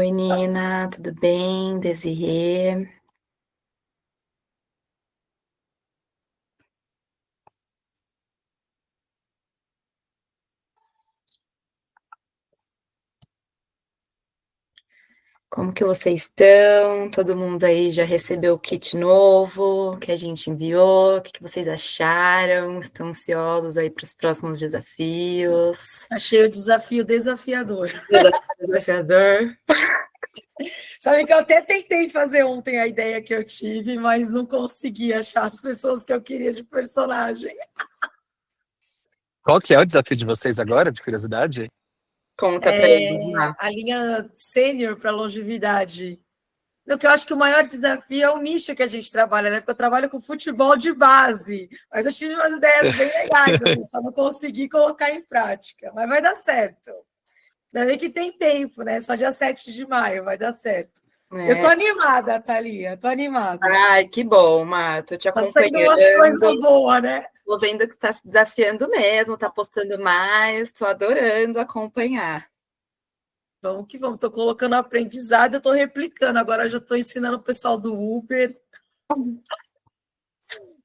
Oi, Nina, tudo bem? Desirê. Como que vocês estão? Todo mundo aí já recebeu o kit novo que a gente enviou? O que que vocês acharam? Estão ansiosos aí para os próximos desafios? Achei o desafio desafiador. Desafiador. Sabe que eu até tentei fazer ontem a ideia que eu tive, mas não consegui achar as pessoas que eu queria de personagem. Qual que é o desafio de vocês agora, de curiosidade? Conta para eles lá. A linha sênior para longevidade. O que eu acho que o maior desafio é o nicho que a gente trabalha, né? Porque eu trabalho com futebol de base, mas eu tive umas ideias bem legais, assim, só não consegui colocar em prática. Mas vai dar certo. Ainda bem que tem tempo, né? Só dia 7 de maio vai dar certo. Eu tô animada, Thalia, tô animada. Ai, que bom, Mar, tô te Tá saindo acompanhando. umas coisas boas, né? Tô vendo que tá se desafiando mesmo, tá postando mais, tô adorando acompanhar. Vamos que vamos, tô colocando aprendizado, eu tô replicando. Agora eu já tô ensinando o pessoal do Uber.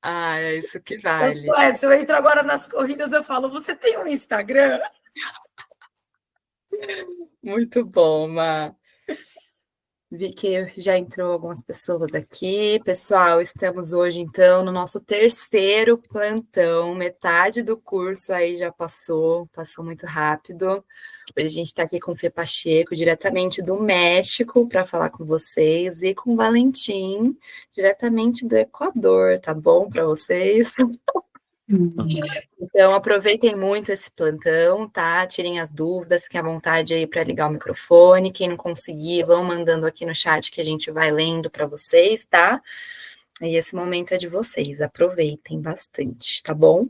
Ah, é isso que vale. Se eu entro agora nas corridas, eu falo, você tem um Instagram? Muito bom, Mar. Vi que já entrou algumas pessoas aqui. Pessoal, estamos hoje, então, no nosso terceiro plantão. Metade do curso aí já passou muito rápido. Hoje a gente está aqui com o Fê Pacheco, diretamente do México, para falar com vocês, e com o Valentim, diretamente do Equador, tá bom para vocês? Então, aproveitem muito esse plantão, tá? Tirem as dúvidas, fiquem à vontade aí para ligar o microfone. Quem não conseguir, vão mandando aqui no chat que a gente vai lendo para vocês, tá? E esse momento é de vocês, aproveitem bastante, tá bom?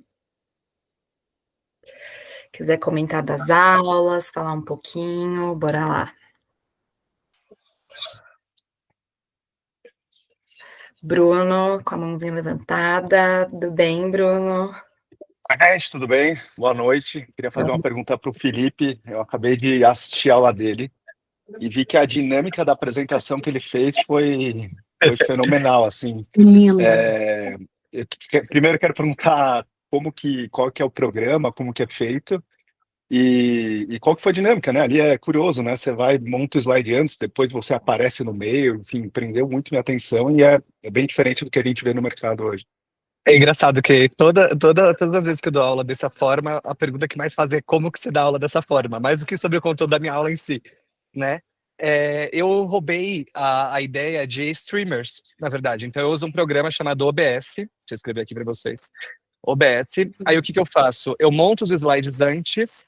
Quiser comentar das aulas, falar um pouquinho, bora lá. Bruno, com a mãozinha levantada. Tudo bem, Bruno? Tudo bem? Boa noite. Queria fazer uma pergunta para o Felipe. Eu acabei de assistir a aula dele e vi que a dinâmica da apresentação que ele fez foi fenomenal, assim. Primeiro quero perguntar qual que é o programa, como que é feito e qual que foi a dinâmica, né? Ali é curioso, né? Você monta o slide antes, depois você aparece no meio, enfim, prendeu muito minha atenção e é bem diferente do que a gente vê no mercado hoje. É engraçado que todas as vezes que eu dou aula dessa forma, a pergunta que mais fazem é como que você dá aula dessa forma, mais do que sobre o conteúdo da minha aula em si, né? Eu roubei a ideia de streamers, na verdade. Então eu uso um programa chamado OBS, deixa eu escrever aqui para vocês. OBS. Aí o que eu faço? Eu monto os slides antes,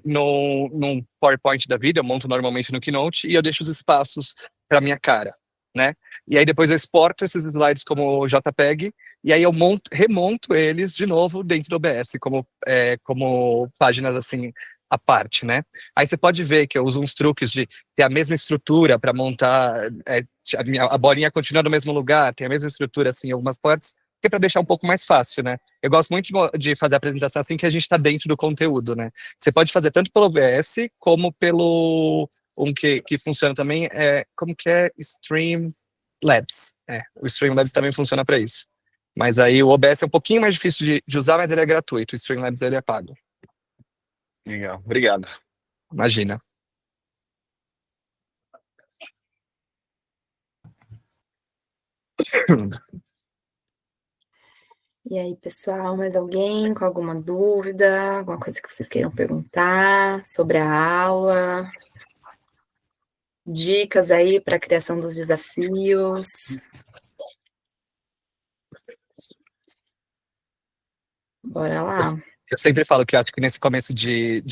num PowerPoint da vida, eu monto normalmente no Keynote, e eu deixo os espaços para minha cara, né? E aí depois eu exporto esses slides como JPEG, e aí eu remonto eles de novo dentro do OBS, como páginas assim, à parte, né? Aí você pode ver que eu uso uns truques de ter a mesma estrutura para montar, a bolinha continua no mesmo lugar, tem a mesma estrutura assim, em algumas partes, que é para deixar um pouco mais fácil, né? Eu gosto muito de fazer a apresentação assim que a gente está dentro do conteúdo, né? Você pode fazer tanto pelo OBS, como pelo que funciona também, como que é Streamlabs. O Streamlabs também funciona para isso. Mas aí o OBS é um pouquinho mais difícil de usar, mas ele é gratuito. O Streamlabs ele é pago. Legal, obrigado. Imagina. E aí, pessoal, mais alguém com alguma dúvida, alguma coisa que vocês queiram perguntar sobre a aula? Dicas aí para a criação dos desafios? Bora lá. Eu sempre falo que acho que nesse começo de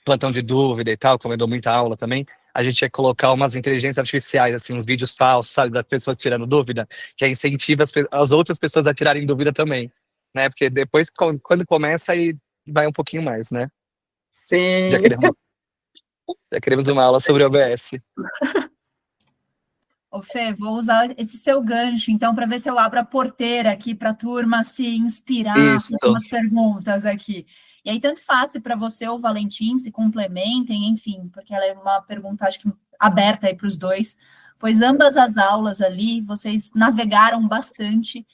plantão de dúvida e tal, como eu dou muita aula também, a gente ia colocar umas inteligências artificiais, assim, uns vídeos falsos, sabe, das pessoas tirando dúvida, que incentiva as outras pessoas a tirarem dúvida também, né? Porque depois, quando começa, aí vai um pouquinho mais, né? Sim. Já queremos uma aula sobre OBS. Ô, Fê, vou usar esse seu gancho, então, para ver se eu abro a porteira aqui para a turma se inspirar, fazer umas perguntas aqui. E aí, tanto faz para você ou o Valentim se complementem, enfim, porque ela é uma pergunta, acho que aberta aí para os dois, pois ambas as aulas ali, vocês navegaram bastante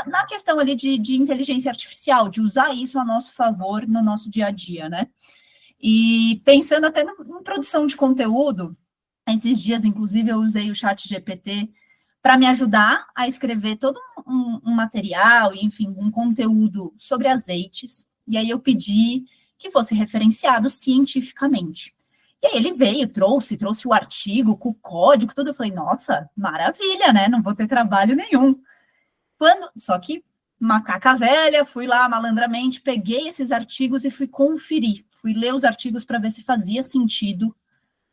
na questão ali de inteligência artificial, de usar isso a nosso favor no nosso dia a dia, né? E pensando até em produção de conteúdo, esses dias, inclusive, eu usei o ChatGPT para me ajudar a escrever todo um material, enfim, um conteúdo sobre azeites, e aí eu pedi que fosse referenciado cientificamente. E aí ele veio, trouxe o artigo com o código, tudo. Eu falei, nossa, maravilha, né? Não vou ter trabalho nenhum. Só que, macaca velha, fui lá malandramente, peguei esses artigos e fui conferir. Fui ler os artigos para ver se fazia sentido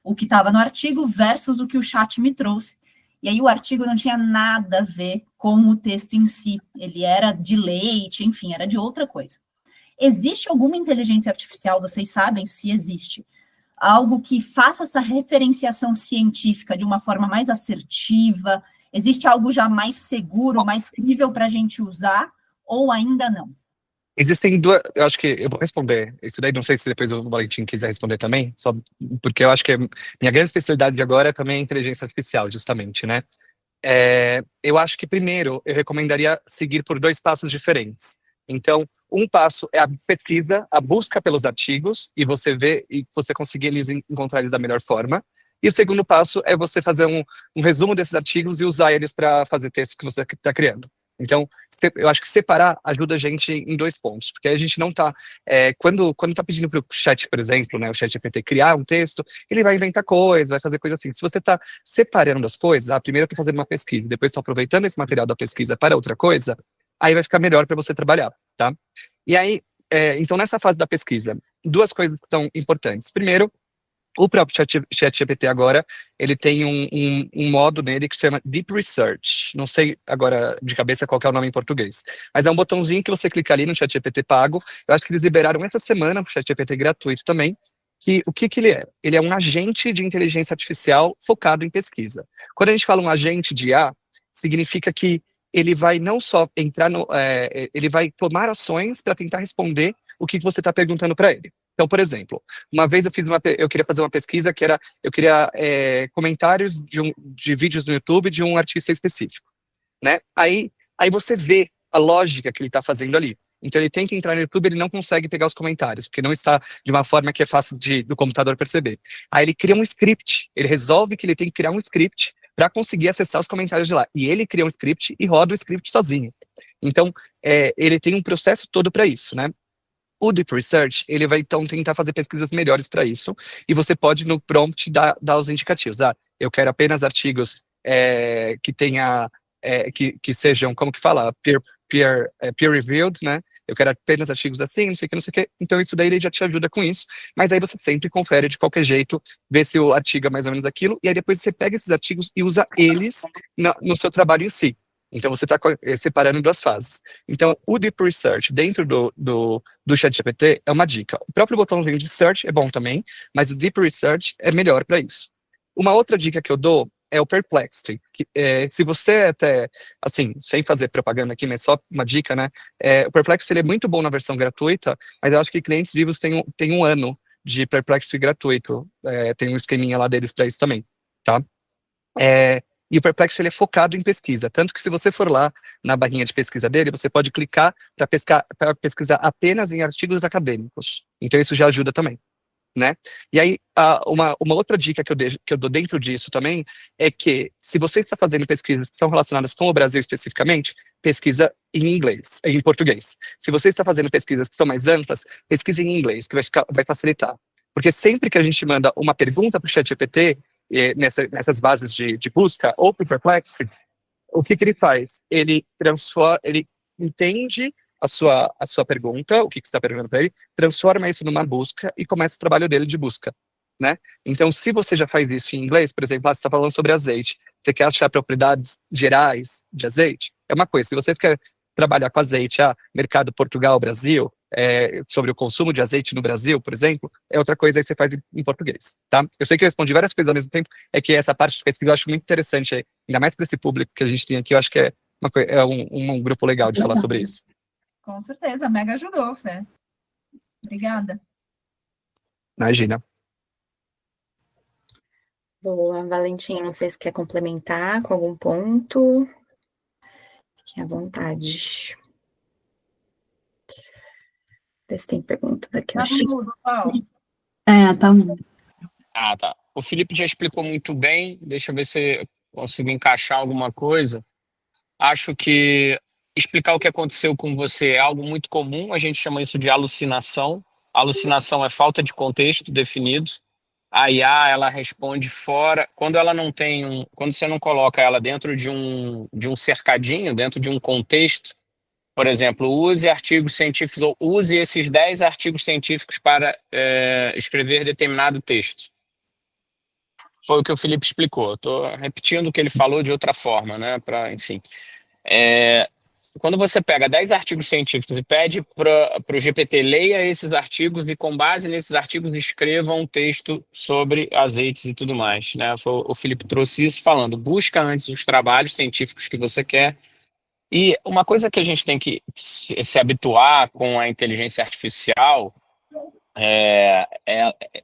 o que estava no artigo versus o que o chat me trouxe. E aí o artigo não tinha nada a ver com o texto em si. Ele era de leite, enfim, era de outra coisa. Existe alguma inteligência artificial, vocês sabem se existe, algo que faça essa referenciação científica de uma forma mais assertiva? Existe algo já mais seguro, mais crível para a gente usar, ou ainda não? Existem duas, eu acho que eu vou responder isso daí, não sei se depois o Valentim quiser responder também, só porque eu acho que minha grande especialidade de agora é também a inteligência artificial, justamente, né? Eu acho que primeiro eu recomendaria seguir por 2 passos diferentes. Então, um passo é a pesquisa, a busca pelos artigos, e você ver e você conseguir encontrar eles da melhor forma. E o segundo passo é você fazer um resumo desses artigos e usar eles para fazer texto que você está criando. Então, eu acho que separar ajuda a gente em 2 pontos, porque a gente não está... quando está pedindo para o chat, por exemplo, né, o ChatGPT criar um texto, ele vai inventar coisas, vai fazer coisas assim. Se você está separando as coisas, primeiro eu estou fazendo uma pesquisa, depois estou aproveitando esse material da pesquisa para outra coisa, aí vai ficar melhor para você trabalhar, tá? E aí, então nessa fase da pesquisa, 2 coisas que são importantes. Primeiro, o próprio ChatGPT agora, ele tem um modo nele que se chama Deep Research. Não sei agora de cabeça qual que é o nome em português. Mas é um botãozinho que você clica ali no ChatGPT pago. Eu acho que eles liberaram essa semana o ChatGPT gratuito também. O que ele é? Ele é um agente de inteligência artificial focado em pesquisa. Quando a gente fala um agente de IA, significa que ele vai não só entrar ele vai tomar ações para tentar responder o que você está perguntando para ele. Então, por exemplo, uma vez eu queria fazer uma pesquisa que era, eu queria comentários de vídeos no YouTube de um artista específico, né? Aí você vê a lógica que ele está fazendo ali. Então, ele tenta entrar no YouTube, ele não consegue pegar os comentários, porque não está de uma forma que é fácil do computador perceber. Aí ele cria um script, ele resolve que ele tem que criar um script para conseguir acessar os comentários de lá. E ele cria um script e roda o script sozinho. Então, ele tem um processo todo para isso, né? O Deep Research, ele vai então tentar fazer pesquisas melhores para isso, e você pode no prompt dar os indicativos. Eu quero apenas artigos que tenha, que sejam, como que fala, peer-reviewed, né? Eu quero apenas artigos assim, não sei o que. Então isso daí ele já te ajuda com isso, mas aí você sempre confere de qualquer jeito, vê se o artigo é mais ou menos aquilo, e aí depois você pega esses artigos e usa eles no seu trabalho em si. Então, você está separando em 2 fases. Então, o Deep Research dentro do ChatGPT é uma dica. O próprio botãozinho de Search é bom também, mas o Deep Research é melhor para isso. Uma outra dica que eu dou é o Perplexity. Se você até, assim, sem fazer propaganda aqui, mas só uma dica, né? O Perplexity ele é muito bom na versão gratuita, mas eu acho que clientes vivos têm 1 ano de Perplexity gratuito. Tem um esqueminha lá deles para isso também, tá? E o Perplexity ele é focado em pesquisa, tanto que se você for lá na barrinha de pesquisa dele, você pode clicar para pesquisar apenas em artigos acadêmicos. Então isso já ajuda também, né? E aí, uma outra dica que eu dou dentro disso também é que se você está fazendo pesquisas que estão relacionadas com o Brasil especificamente, pesquisa em inglês, em português. Se você está fazendo pesquisas que são mais amplas, pesquisa em inglês, que vai facilitar. Porque sempre que a gente manda uma pergunta para o ChatGPT, nessas bases de busca, ou para o Perplexity, o que ele faz? Ele entende a sua pergunta, o que você está perguntando para ele, transforma isso numa busca e começa o trabalho dele de busca, né? Então, se você já faz isso em inglês, por exemplo, você está falando sobre azeite, você quer achar propriedades gerais de azeite, é uma coisa. Se você quer trabalhar com azeite, mercado Portugal, Brasil, sobre o consumo de azeite no Brasil, por exemplo, é outra coisa que você faz em português, tá? Eu sei que eu respondi várias coisas ao mesmo tempo, é que essa parte de pesquisa eu acho muito interessante, ainda mais para esse público que a gente tem aqui, eu acho que é um grupo legal de falar sobre isso. Com certeza, mega ajudou, Fê. Obrigada. Imagina. Boa, Valentim, não sei se quer complementar com algum ponto. Fique à vontade. Ver se tem pergunta daqui no Tá chat. mudo, Paulo. Tá bom. Ah, tá. O Felipe já explicou muito bem. Deixa eu ver se eu consigo encaixar alguma coisa. Acho que explicar o que aconteceu com você é algo muito comum. A gente chama isso de alucinação. Alucinação é falta de contexto definido. A IA, ela responde fora. Quando ela não tem quando você não coloca ela dentro de um cercadinho, dentro de um contexto, por exemplo, use artigos científicos ou use esses 10 artigos científicos para escrever determinado texto. Foi o que o Felipe explicou. Estou repetindo o que ele falou de outra forma, né? Enfim. Quando você pega 10 artigos científicos e pede para o GPT leia esses artigos e, com base nesses artigos, escreva um texto sobre azeites e tudo mais, né? O Felipe trouxe isso falando, busca antes os trabalhos científicos que você quer. E uma coisa que a gente tem que se habituar com a inteligência artificial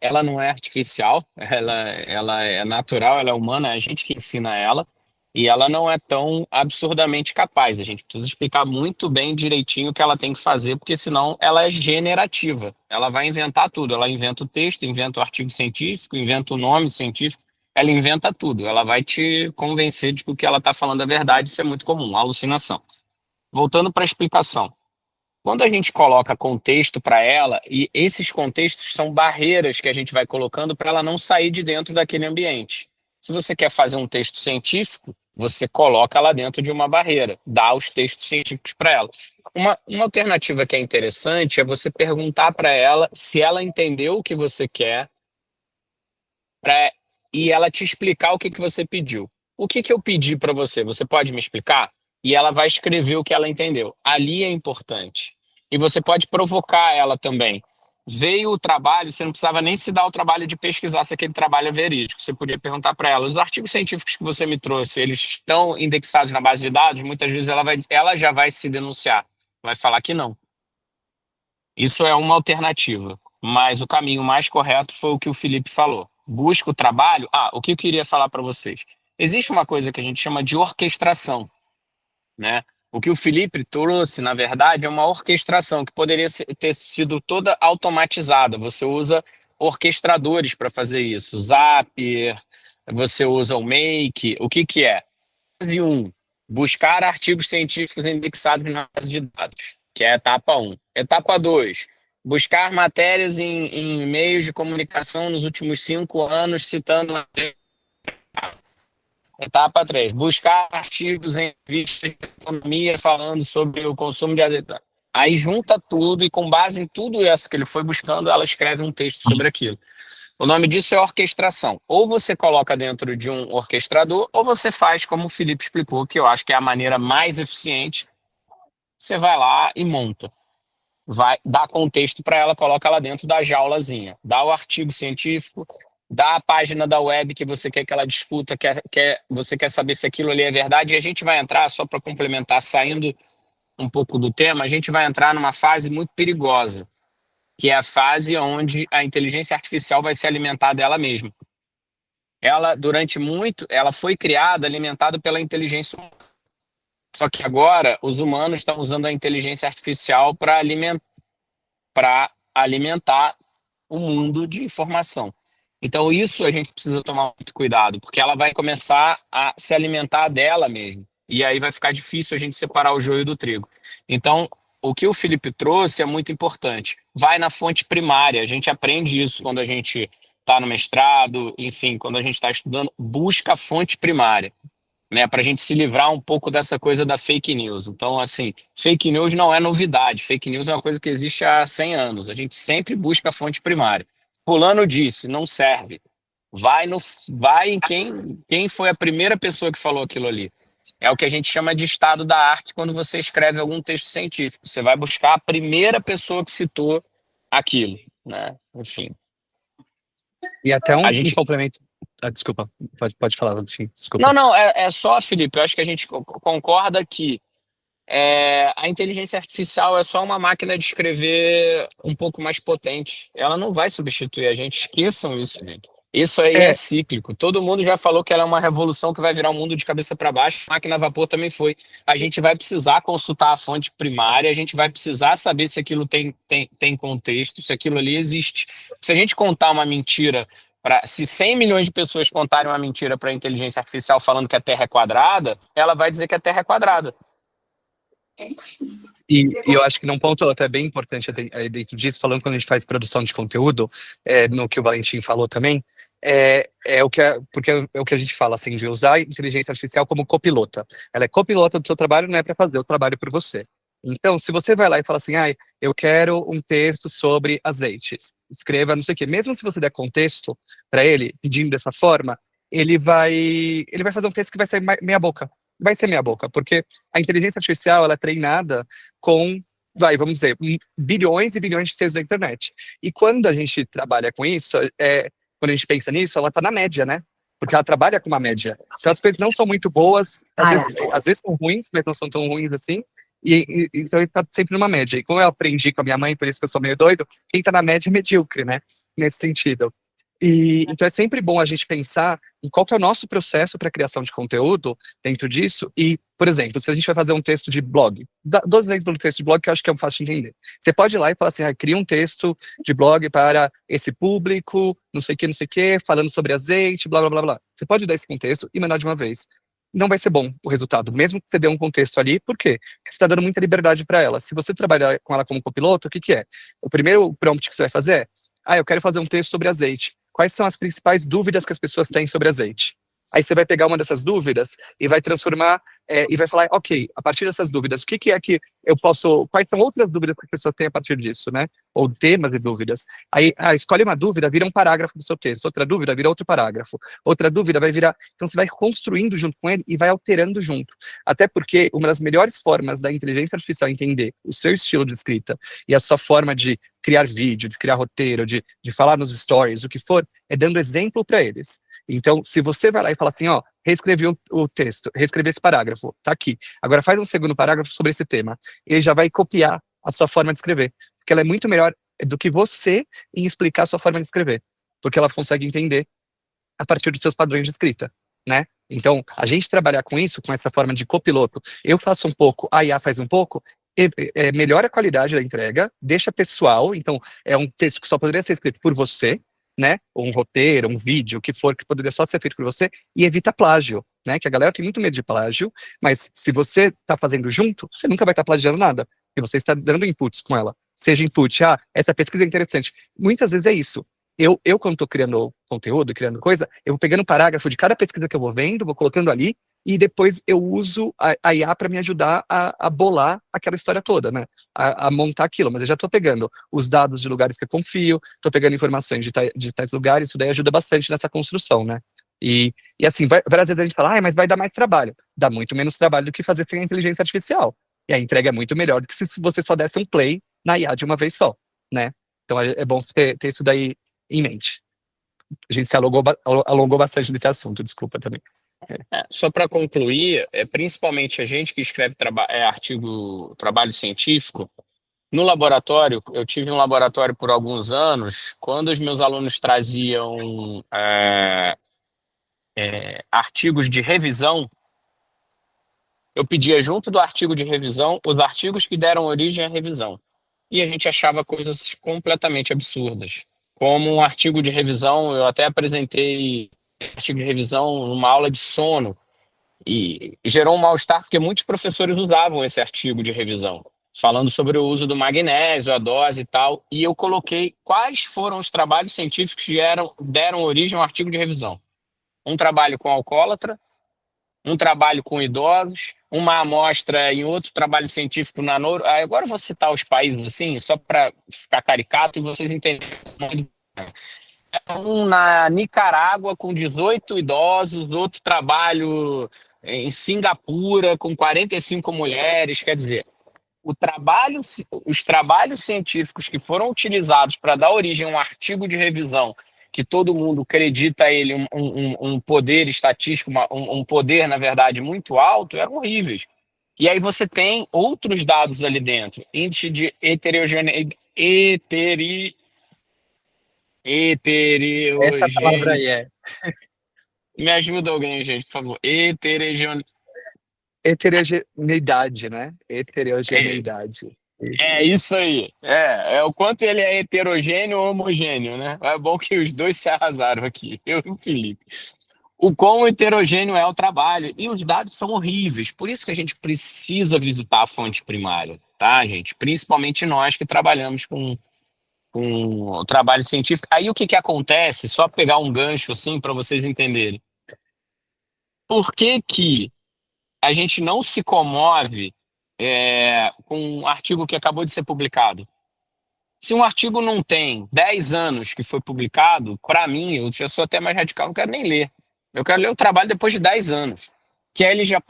ela não é artificial, ela é natural, ela é humana, é a gente que ensina ela, e ela não é tão absurdamente capaz. A gente precisa explicar muito bem direitinho o que ela tem que fazer, porque senão ela é generativa. Ela vai inventar tudo. Ela inventa o texto, inventa o artigo científico, inventa o nome científico, ela inventa tudo. Ela vai te convencer de que o que ela está falando é verdade, isso é muito comum, alucinação. Voltando para a explicação. Quando a gente coloca contexto para ela, e esses contextos são barreiras que a gente vai colocando para ela não sair de dentro daquele ambiente. Se você quer fazer um texto científico, você coloca lá dentro de uma barreira, dá os textos científicos para ela. Uma alternativa que é interessante é você perguntar para ela se ela entendeu o que você quer e ela te explicar o que você pediu. O que eu pedi para você? Você pode me explicar? E ela vai escrever o que ela entendeu. Ali é importante. E você pode provocar ela também. Veio o trabalho, você não precisava nem se dar o trabalho de pesquisar se aquele trabalho é verídico. Você podia perguntar para ela, os artigos científicos que você me trouxe, eles estão indexados na base de dados? Muitas vezes ela já vai se denunciar. Vai falar que não. Isso é uma alternativa. Mas o caminho mais correto foi o que o Felipe falou. Busca o trabalho. O que eu queria falar para vocês? Existe uma coisa que a gente chama de orquestração, né? O que o Felipe trouxe, na verdade, é uma orquestração que poderia ter sido toda automatizada. Você usa orquestradores para fazer isso. Zapier, você usa o Make. O que é? Fase 1, buscar artigos científicos indexados na base de dados, que é a etapa 1. Etapa 2, buscar matérias em meios de comunicação nos últimos 5 anos, citando. Etapa 3, buscar artigos em revistas de economia falando sobre o consumo de azeite. Aí junta tudo e, com base em tudo isso que ele foi buscando, ela escreve um texto sobre aquilo. O nome disso é orquestração. Ou você coloca dentro de um orquestrador, ou você faz como o Felipe explicou, que eu acho que é a maneira mais eficiente. Você vai lá e monta. Vai dar contexto para ela, coloca ela dentro da jaulazinha. Dá o artigo científico, dá a página da web que você quer que ela discuta, você quer saber se aquilo ali é verdade. E a gente vai entrar, só para complementar, saindo um pouco do tema, a gente vai entrar numa fase muito perigosa, que é a fase onde a inteligência artificial vai se alimentar dela mesma. Ela, durante muito, ela foi criada, alimentada pela inteligência humana. Só que agora, os humanos estão usando a inteligência artificial para alimentar o mundo de informação. Então, isso a gente precisa tomar muito cuidado, porque ela vai começar a se alimentar dela mesma. E aí vai ficar difícil a gente separar o joio do trigo. Então, o que o Felipe trouxe é muito importante. Vai na fonte primária. A gente aprende isso quando a gente está no mestrado, enfim, quando a gente está estudando. Busca a fonte primária, né, para a gente se livrar um pouco dessa coisa da fake news. Então, assim, fake news não é novidade. Fake news é uma coisa que existe há 100 anos. A gente sempre busca a fonte primária. Fulano disse, não serve. Vai em quem foi a primeira pessoa que falou aquilo ali. É o que a gente chama de estado da arte quando você escreve algum texto científico. Você vai buscar a primeira pessoa que citou aquilo, né? Enfim. E até um gente... complemento. Desculpa, pode falar, enfim, desculpa. Não, é só, Felipe, eu acho que a gente concorda que a inteligência artificial é só uma máquina de escrever um pouco mais potente. Ela não vai substituir a gente, esqueçam isso, gente. Isso aí é É, cíclico. Todo mundo já falou que ela é uma revolução que vai virar o mundo de cabeça para baixo. A máquina a vapor também foi. A gente vai precisar consultar a fonte primária, a gente vai precisar saber se aquilo tem contexto, se aquilo ali existe. Se a gente contar uma mentira, se 100 milhões de pessoas contarem uma mentira para a inteligência artificial falando que a Terra é quadrada, ela vai dizer que a Terra é quadrada. e eu acho que num ponto até bem importante aí dentro disso, falando quando a gente faz produção de conteúdo, no que o Valentim falou também, porque é o que a gente fala, assim, de usar a inteligência artificial como copilota. Ela é copilota do seu trabalho, não é para fazer o trabalho por você. Então, se você vai lá e fala assim, eu quero um texto sobre azeites, escreva não sei o quê, mesmo se você der contexto para ele, pedindo dessa forma, ele vai fazer um texto que vai ser meia boca. Vai ser meia boca, porque a inteligência artificial, ela é treinada com, vamos dizer, bilhões e bilhões de textos da internet. E quando a gente trabalha com isso, quando a gente pensa nisso, ela está na média, né? Porque ela trabalha com uma média. Então as coisas não são muito boas, às vezes são ruins, mas não são tão ruins assim. Então ele está sempre numa média. E como eu aprendi com a minha mãe, por isso que eu sou meio doido, quem está na média é medíocre, né? Nesse sentido. Então é sempre bom a gente pensar em qual que é o nosso processo para criação de conteúdo dentro disso. E, por exemplo, se a gente vai fazer um texto de blog, dou exemplo do texto de blog que eu acho que é fácil de entender. Você pode ir lá e falar assim, cria um texto de blog para esse público, não sei o que, falando sobre azeite, blá, blá, blá, blá. Você pode dar esse contexto e mandar de uma vez. Não vai ser bom o resultado, mesmo que você dê um contexto ali, por quê? Porque você está dando muita liberdade para ela. Se você trabalhar com ela como copiloto, o que é? O primeiro prompt que você vai fazer eu quero fazer um texto sobre azeite. Quais são as principais dúvidas que as pessoas têm sobre azeite? Aí você vai pegar uma dessas dúvidas e vai transformar, e vai falar, ok, a partir dessas dúvidas, o que é que eu posso, quais são outras dúvidas que as pessoas têm a partir disso, né? Ou temas e dúvidas. Aí, escolhe uma dúvida, vira um parágrafo do seu texto, outra dúvida vira outro parágrafo, outra dúvida vai virar, então você vai construindo junto com ele e vai alterando junto. Até porque uma das melhores formas da inteligência artificial entender o seu estilo de escrita e a sua forma de criar vídeo, de criar roteiro, de falar nos stories, o que for, é dando exemplo para eles. Então, se você vai lá e fala assim, reescrevi o texto, reescrevi esse parágrafo, tá aqui. Agora faz um segundo parágrafo sobre esse tema. Ele já vai copiar a sua forma de escrever, porque ela é muito melhor do que você em explicar a sua forma de escrever, porque ela consegue entender a partir dos seus padrões de escrita, né? Então, a gente trabalhar com isso, com essa forma de copiloto, eu faço um pouco, a IA faz um pouco, melhora a qualidade da entrega, deixa pessoal, então é um texto que só poderia ser escrito por você, né? Ou um roteiro, um vídeo, o que for, que poderia só ser feito por você, e evita plágio, né? Que a galera tem muito medo de plágio, mas se você está fazendo junto, você nunca vai estar plagiando nada, e você está dando inputs com ela. Seja input, essa pesquisa é interessante. Muitas vezes é isso. Eu quando estou criando conteúdo, criando coisa, eu vou pegando um parágrafo de cada pesquisa que eu vou vendo, vou colocando ali, e depois eu uso a IA para me ajudar a bolar aquela história toda, né? A montar aquilo. Mas eu já estou pegando os dados de lugares que eu confio, estou pegando informações de tais lugares, isso daí ajuda bastante nessa construção, né? E assim, várias vezes a gente fala, mas vai dar mais trabalho. Dá muito menos trabalho do que fazer sem a inteligência artificial. E a entrega é muito melhor do que se você só desse um play na IA de uma vez só, né? Então é bom ter isso daí em mente. A gente se alongou bastante nesse assunto, desculpa também. Só para concluir, principalmente a gente que escreve trabalho científico, no laboratório, eu tive um laboratório por alguns anos, quando os meus alunos traziam artigos de revisão, eu pedia junto do artigo de revisão os artigos que deram origem à revisão. E a gente achava coisas completamente absurdas. Como um artigo de revisão, eu até apresentei artigo de revisão numa aula de sono, e gerou um mal-estar porque muitos professores usavam esse artigo de revisão, falando sobre o uso do magnésio, a dose e tal, e eu coloquei quais foram os trabalhos científicos que deram origem ao artigo de revisão. Um trabalho com alcoólatra, um trabalho com idosos, uma amostra em outro trabalho científico na Nouro. Agora eu vou citar os países assim, só para ficar caricato e vocês entenderem. Um na Nicarágua com 18 idosos, outro trabalho em Singapura com 45 mulheres. Quer dizer, os trabalhos científicos que foram utilizados para dar origem a um artigo de revisão que todo mundo acredita a ele um poder estatístico, um poder, na verdade, muito alto, eram horríveis. E aí você tem outros dados ali dentro, índice de Essa palavra Heterogêneo. aí é Me ajuda alguém, gente, por favor. heterogeneidade, né? É, Heterogeneidade. é isso aí. É o quanto ele é heterogêneo ou homogêneo, né? É bom que os dois se arrasaram aqui, eu e o Felipe. O quão heterogêneo é o trabalho. E os dados são horríveis. Por isso que a gente precisa visitar a fonte primária, tá, gente? Principalmente nós que trabalhamos com o trabalho científico. Aí o que que acontece? Só pegar um gancho assim para vocês entenderem. Por que que a gente não se comove com um artigo que acabou de ser publicado? Se um artigo não tem 10 anos que foi publicado, para mim, eu já sou até mais radical, não quero nem ler. Eu quero ler o trabalho depois de 10 anos. Que aí ele já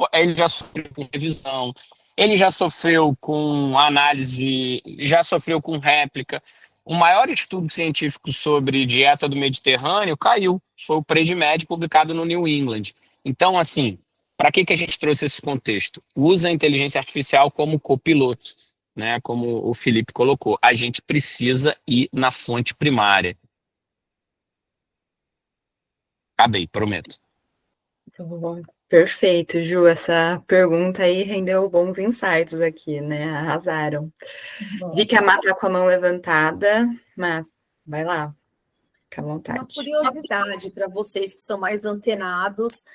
sofreu com revisão, ele já sofreu com análise, já sofreu com réplica. O maior estudo científico sobre dieta do Mediterrâneo caiu. Foi o PREDIMED, publicado no New England. Então, assim, para que a gente trouxe esse contexto? Usa a inteligência artificial como copiloto, né? Como o Felipe colocou. A gente precisa ir na fonte primária. Acabei, prometo. Bom, perfeito, Ju. Essa pergunta aí rendeu bons insights aqui, né? Arrasaram. Vi que a Má tá com a mão levantada, mas vai lá, fica à Uma vontade. curiosidade para vocês que são mais antenados,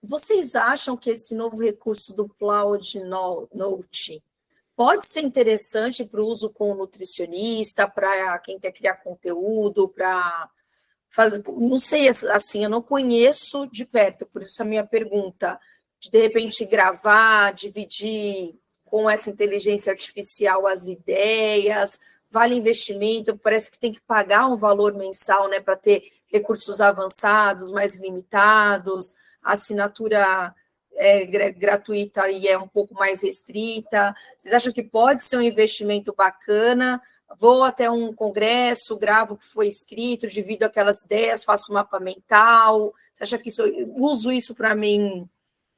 vocês acham que esse novo recurso do Cloud Note pode ser interessante para o uso com o nutricionista, para quem quer criar conteúdo, para fazer, não sei, assim, eu não conheço de perto, por isso a minha pergunta, de repente gravar, dividir com essa inteligência artificial as ideias, vale investimento, parece que tem que pagar um valor mensal, né, para ter recursos avançados, mais limitados, a assinatura gratuita e é um pouco mais restrita. Vocês acham que pode ser um investimento bacana? Vou até um congresso, gravo o que foi escrito, divido aquelas ideias, faço um mapa mental. Você acha que uso isso para mim,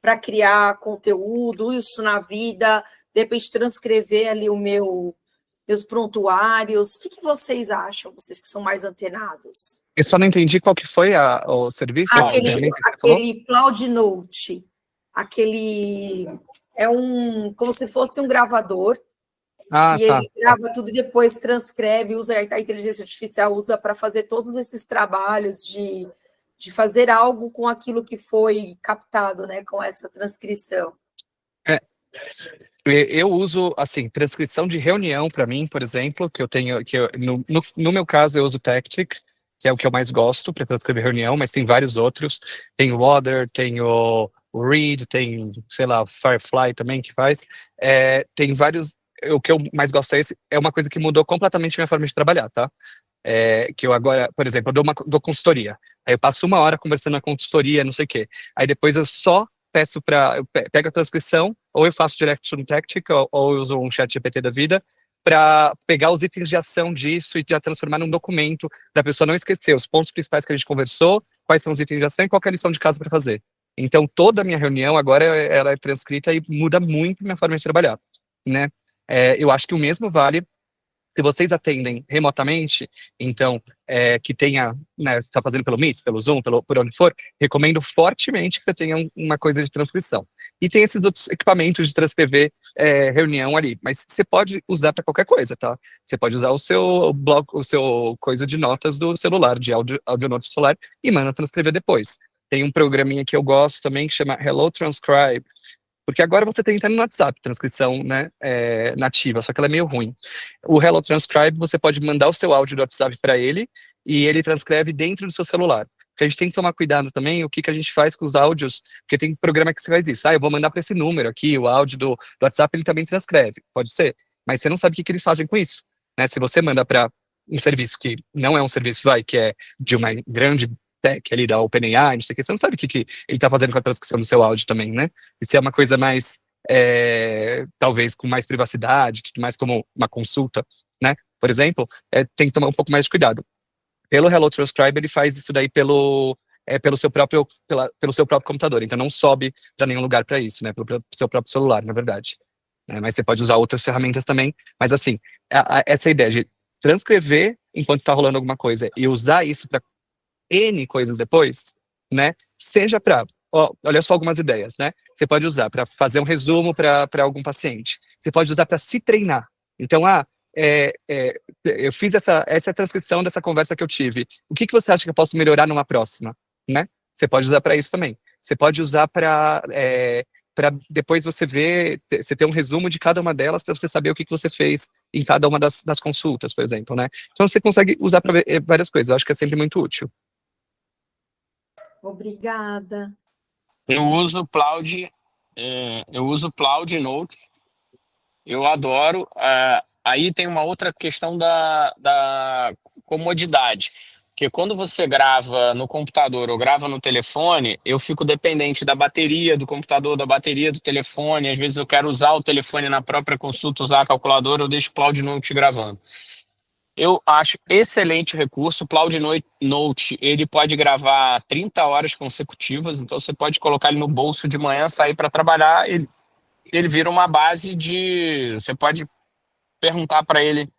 para criar conteúdo, uso isso na vida, de repente transcrever ali meus prontuários? O que vocês acham, vocês que são mais antenados? Eu só não entendi qual que foi o serviço. Aquele Cloud Note, como se fosse um gravador, e ele grava tudo e depois transcreve, usa a inteligência artificial, usa para fazer todos esses trabalhos de fazer algo com aquilo que foi captado, né, com essa transcrição. Eu uso, assim, transcrição de reunião para mim, por exemplo, no meu caso eu uso Tactic, que é o que eu mais gosto para transcrever reunião, mas tem vários outros. Tem o Other, tem o Read, tem, sei lá, o Firefly também que faz. Tem vários. O que eu mais gosto é uma coisa que mudou completamente a minha forma de trabalhar, tá? Que eu agora, por exemplo, eu dou consultoria. Aí eu passo 1 hora conversando na consultoria, não sei o quê. Aí depois eu só peço eu pego a transcrição, ou eu faço direct from Tactic, ou eu uso um chat GPT da vida, para pegar os itens de ação disso e já transformar num documento, para a pessoa não esquecer os pontos principais que a gente conversou, quais são os itens de ação e qual é a lição de casa para fazer. Então, toda a minha reunião agora ela é transcrita e muda muito a minha forma de trabalhar, né? Eu acho que o mesmo vale se vocês atendem remotamente, então, que tenha, né, você está fazendo pelo Meet, pelo Zoom, por onde for, recomendo fortemente que você tenha uma coisa de transcrição. E tem esses outros equipamentos de transcrever reunião ali, mas você pode usar para qualquer coisa, tá? Você pode usar o seu bloco, o seu coisa de notas do celular, de áudio notas do celular, e manda transcrever depois. Tem um programinha que eu gosto também, que chama Hello Transcribe, porque agora você tem no WhatsApp, transcrição, né, nativa, só que ela é meio ruim. O Hello Transcribe, você pode mandar o seu áudio do WhatsApp para ele, e ele transcreve dentro do seu celular. Porque a gente tem que tomar cuidado também o que a gente faz com os áudios, porque tem programa que você faz isso. Eu vou mandar para esse número aqui, o áudio do WhatsApp, ele também transcreve, pode ser. Mas você não sabe o que eles fazem com isso, né? Se você manda para um serviço que não é um serviço, que é de uma grande tech ali da OpenAI, não sei o que, você não sabe o que ele está fazendo com a transcrição do seu áudio também, né? E se é uma coisa mais, talvez com mais privacidade, mais como uma consulta, né? Por exemplo, tem que tomar um pouco mais de cuidado. Pelo Hello Transcribe, ele faz isso daí pelo seu próprio computador, então não sobe para nenhum lugar para isso, né? Pelo seu próprio celular, na verdade. Mas você pode usar outras ferramentas também, mas assim, essa ideia de transcrever enquanto está rolando alguma coisa e usar isso para N coisas depois, né? Seja para, olha só algumas ideias, né? Você pode usar para fazer um resumo para algum paciente. Você pode usar para se treinar. Então, eu fiz essa é a transcrição dessa conversa que eu tive. O que você acha que eu posso melhorar numa próxima, né? Você pode usar para isso também. Você pode usar para depois você ver, você ter um resumo de cada uma delas para você saber o que você fez em cada uma das consultas, por exemplo, né? Então você consegue usar para várias coisas. Eu acho que é sempre muito útil. Obrigada. Eu uso Cloud, Note, eu adoro. Aí tem uma outra questão da comodidade, porque quando você grava no computador ou grava no telefone, eu fico dependente da bateria do computador, da bateria do telefone. Às vezes eu quero usar o telefone na própria consulta, usar a calculadora, eu deixo o Cloud Note gravando. Eu acho excelente recurso. O Cloud Note, ele pode gravar 30 horas consecutivas, então você pode colocar ele no bolso de manhã, sair para trabalhar, ele vira uma base de... Você pode perguntar para ele,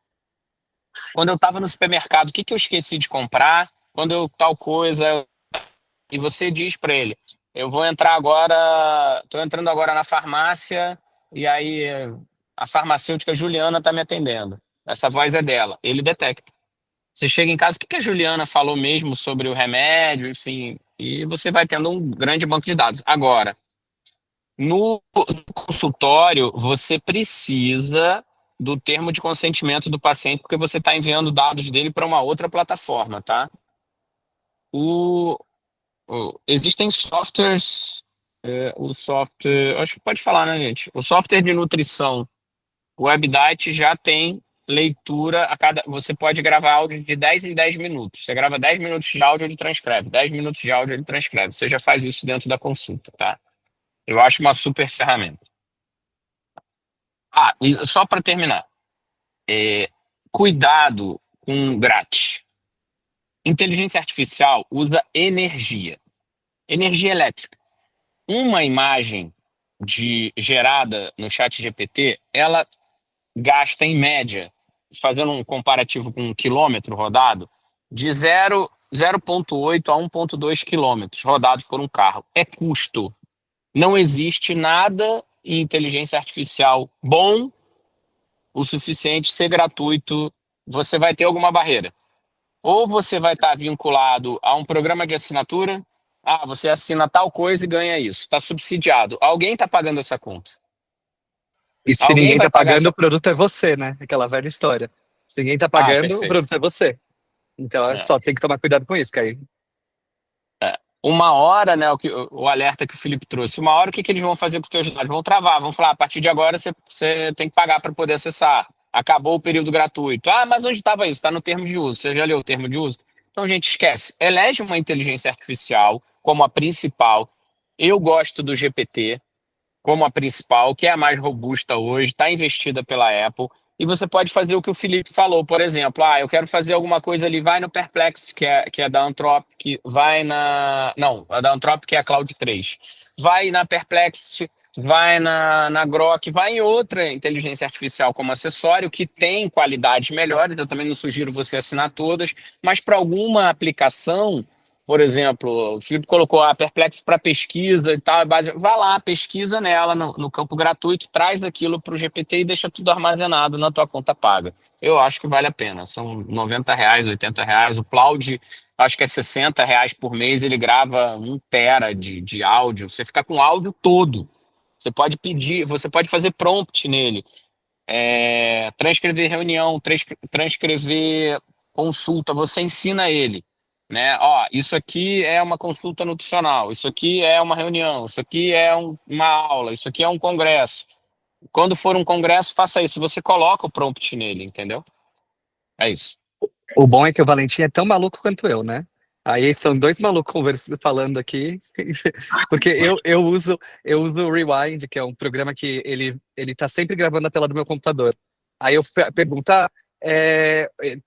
quando eu estava no supermercado, o que eu esqueci de comprar, quando eu tal coisa, e você diz para ele, estou entrando agora na farmácia, e aí a farmacêutica Juliana está me atendendo. Essa voz é dela, ele detecta. Você chega em casa, o que a Juliana falou mesmo sobre o remédio, enfim, e você vai tendo um grande banco de dados. Agora, no consultório, você precisa do termo de consentimento do paciente, porque você está enviando dados dele para uma outra plataforma, tá? Existem softwares, acho que pode falar, né, gente? O software de nutrição, o WebDiet já tem leitura você pode gravar áudio de 10 em 10 minutos. Você grava 10 minutos de áudio, ele transcreve. 10 minutos de áudio, ele transcreve. Você já faz isso dentro da consulta, tá? Eu acho uma super ferramenta. E só para terminar. Cuidado com grátis. Inteligência artificial usa energia elétrica. Uma imagem gerada no chat GPT, ela gasta em média, fazendo um comparativo com um quilômetro rodado, de 0,8 a 1,2 quilômetros rodados por um carro. É custo. Não existe nada em inteligência artificial bom o suficiente, ser gratuito. Você vai ter alguma barreira. Ou você vai estar vinculado a um programa de assinatura. Você assina tal coisa e ganha isso. Está subsidiado. Alguém está pagando essa conta. E se ninguém está pagando, o produto é você, né? Aquela velha história. Se ninguém está pagando, o produto é você. Então só tem que tomar cuidado com isso, Caio. Uma hora, né, o alerta que o Felipe trouxe, uma hora o que eles vão fazer com os teus dados? Vão travar, vão falar, a partir de agora você tem que pagar para poder acessar. Acabou o período gratuito. Mas onde estava isso? Está no termo de uso. Você já leu o termo de uso? Então, gente, esquece. Elege uma inteligência artificial como a principal. Eu gosto do GPT como a principal, que é a mais robusta hoje, está investida pela Apple. E você pode fazer o que o Felipe falou, por exemplo, eu quero fazer alguma coisa ali, vai no Perplexity, que é da Anthropic, vai na... Não, a da Anthropic é a Cloud 3. Vai na Perplexity, vai na Grok, vai em outra inteligência artificial como acessório, que tem qualidades melhores, eu também não sugiro você assinar todas, mas para alguma aplicação, por exemplo, o Felipe colocou a Perplexity para pesquisa e tal, vai lá, pesquisa nela no campo gratuito, traz daquilo para o GPT e deixa tudo armazenado na tua conta paga. Eu acho que vale a pena, são R$90, R$80, o Cloud acho que é R$60 por mês, ele grava 1 tera de áudio, você fica com o áudio todo, você pode pedir, você pode fazer prompt nele, transcrever reunião, transcrever consulta, você ensina ele. Né? Isso aqui é uma consulta nutricional, isso aqui é uma reunião, isso aqui é uma aula, isso aqui é um congresso. Quando for um congresso, faça isso. Você coloca o prompt nele, entendeu? É isso. O bom é que o Valentim é tão maluco quanto eu, né? Aí são dois malucos falando aqui, porque eu uso o Rewind, que é um programa que ele tá sempre gravando a tela do meu computador. Aí eu pergunto,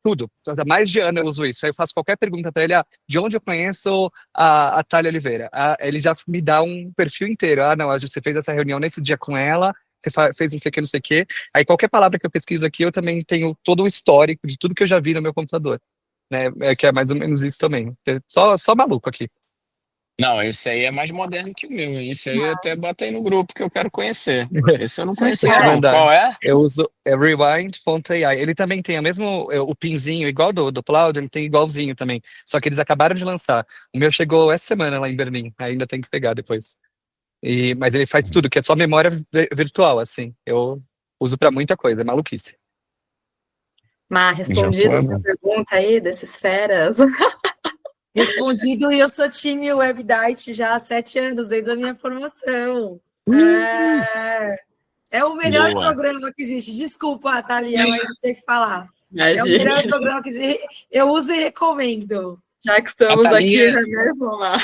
tudo, há mais de ano eu uso isso. Aí eu faço qualquer pergunta para ele, de onde eu conheço a Thalia Oliveira? Ele já me dá um perfil inteiro. Não, você fez essa reunião nesse dia com ela, fez não sei o quê. Aí qualquer palavra que eu pesquiso aqui, eu também tenho todo o histórico de tudo que eu já vi no meu computador, né? Que é mais ou menos isso também. Só maluco aqui. Não, esse aí é mais moderno que o meu. Esse aí eu até botei no grupo que eu quero conhecer. Esse eu não Vou conhecia, te não. mandar. Qual é? Eu uso rewind.ai. Ele também tem o pinzinho, igual do Cloud, ele tem igualzinho também. Só que eles acabaram de lançar. O meu chegou essa semana lá em Berlim. Ainda tem que pegar depois. Mas ele faz tudo, que é só memória virtual, assim. Eu uso pra muita coisa, é maluquice. Mas respondido a sua pergunta aí desses feras. Respondido, e eu sou time WebDite já há 7 anos, desde a minha formação. É o melhor Boa. programa que existe. Desculpa, Thalia, mas tinha que falar. É o Imagina. melhor programa que existe. Eu uso e recomendo. Já que estamos A Thalia- aqui, né, vamos lá.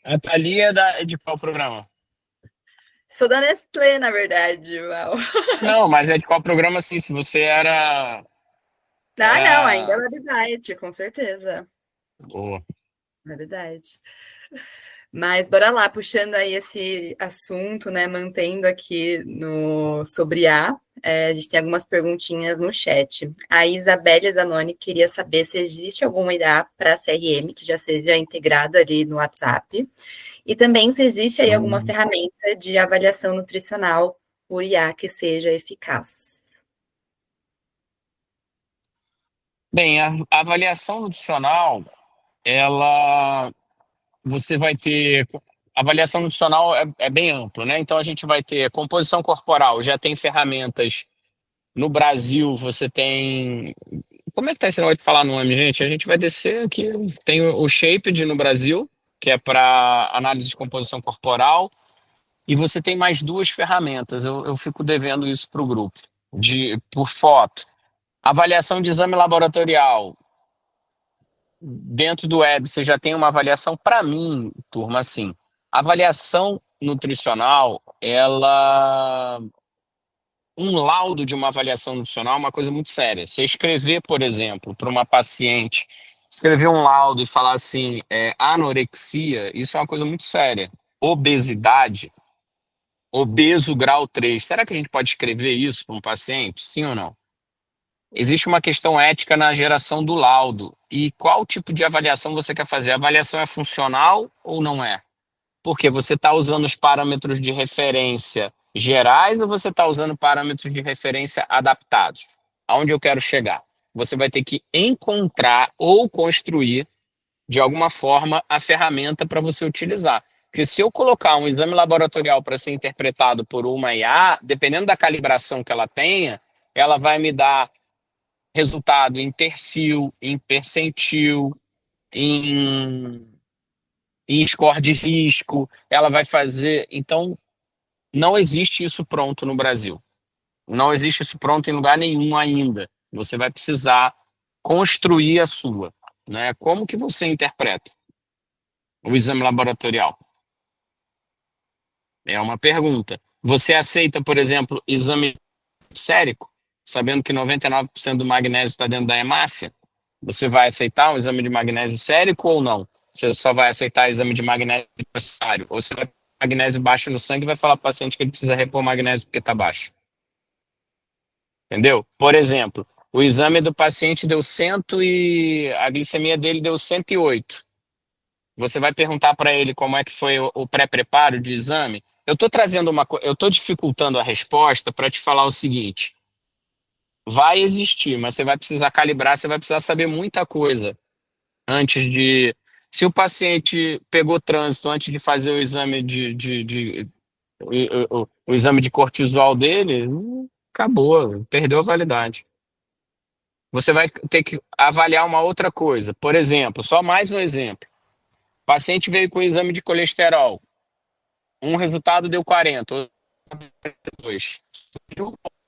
A Thalia é de qual programa? Sou da Nestlé, na verdade. Uau. Não, mas é de qual programa, assim, se você era... Não, ainda é WebDite, com certeza. Boa. Verdade. Mas bora lá, puxando aí esse assunto, né? Mantendo aqui sobre IA, a gente tem algumas perguntinhas no chat. A Isabelle Zanoni queria saber se existe alguma IA para CRM que já seja integrada ali no WhatsApp, e também se existe aí alguma ferramenta de avaliação nutricional por IA que seja eficaz. Bem, a avaliação nutricional, você vai ter... A avaliação nutricional é bem amplo, né? Então, a gente vai ter composição corporal, já tem ferramentas. No Brasil, você tem... Como é que tá esse negócio de falar nome, gente? A gente vai descer aqui. Tem o Shaped no Brasil, que é para análise de composição corporal. E você tem mais 2 ferramentas. Eu fico devendo isso para o grupo, por foto. Avaliação de exame laboratorial. Dentro do web, você já tem uma avaliação. Para mim, turma, assim, avaliação nutricional, um laudo de uma avaliação nutricional é uma coisa muito séria. Você escrever, por exemplo, para uma paciente, escrever um laudo e falar assim, anorexia, isso é uma coisa muito séria. Obesidade, obeso grau 3. Será que a gente pode escrever isso para um paciente? Sim ou não? Existe uma questão ética na geração do laudo. E qual tipo de avaliação você quer fazer? A avaliação é funcional ou não é? Porque você está usando os parâmetros de referência gerais ou você está usando parâmetros de referência adaptados? Aonde eu quero chegar? Você vai ter que encontrar ou construir, de alguma forma, a ferramenta para você utilizar. Porque se eu colocar um exame laboratorial para ser interpretado por uma IA, dependendo da calibração que ela tenha, ela vai me dar resultado em tercil, em percentil, em score de risco, ela vai fazer... Então, não existe isso pronto no Brasil. Não existe isso pronto em lugar nenhum ainda. Você vai precisar construir a sua, né? Como que você interpreta o exame laboratorial? É uma pergunta. Você aceita, por exemplo, exame sérico, sabendo que 99% do magnésio está dentro da hemácia? Você vai aceitar um exame de magnésio sérico ou não? Você só vai aceitar exame de magnésio necessário? Ou você vai ter magnésio baixo no sangue e vai falar para o paciente que ele precisa repor magnésio porque está baixo? Entendeu? Por exemplo, o exame do paciente deu 100 e a glicemia dele deu 108. Você vai perguntar para ele como é que foi o pré-preparo de exame? Eu estou dificultando a resposta para te falar o seguinte: vai existir, mas você vai precisar calibrar, você vai precisar saber muita coisa antes de... Se o paciente pegou trânsito antes de fazer o exame o exame de cortisol dele, acabou, perdeu a validade. Você vai ter que avaliar uma outra coisa. Por exemplo, só mais um exemplo. O paciente veio com o exame de colesterol. Um resultado deu 40, outro deu 42.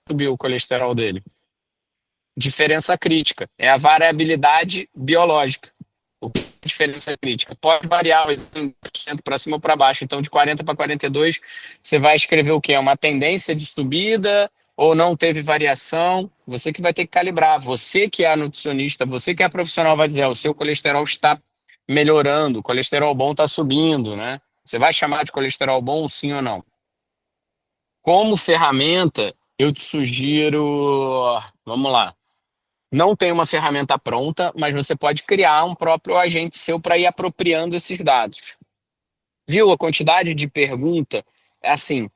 Subiu o colesterol dele. Diferença crítica. É a variabilidade biológica. O que é a diferença crítica? Pode variar 1% para cima ou para baixo. Então, de 40 para 42, você vai escrever o quê? É uma tendência de subida ou não teve variação? Você que vai ter que calibrar. Você que é nutricionista, você que é profissional, vai dizer: o seu colesterol está melhorando, o colesterol bom está subindo, né? Você vai chamar de colesterol bom, sim ou não? Como ferramenta, eu te sugiro, vamos lá. Não tem uma ferramenta pronta, mas você pode criar um próprio agente seu para ir apropriando esses dados. Viu a quantidade de pergunta? Assim,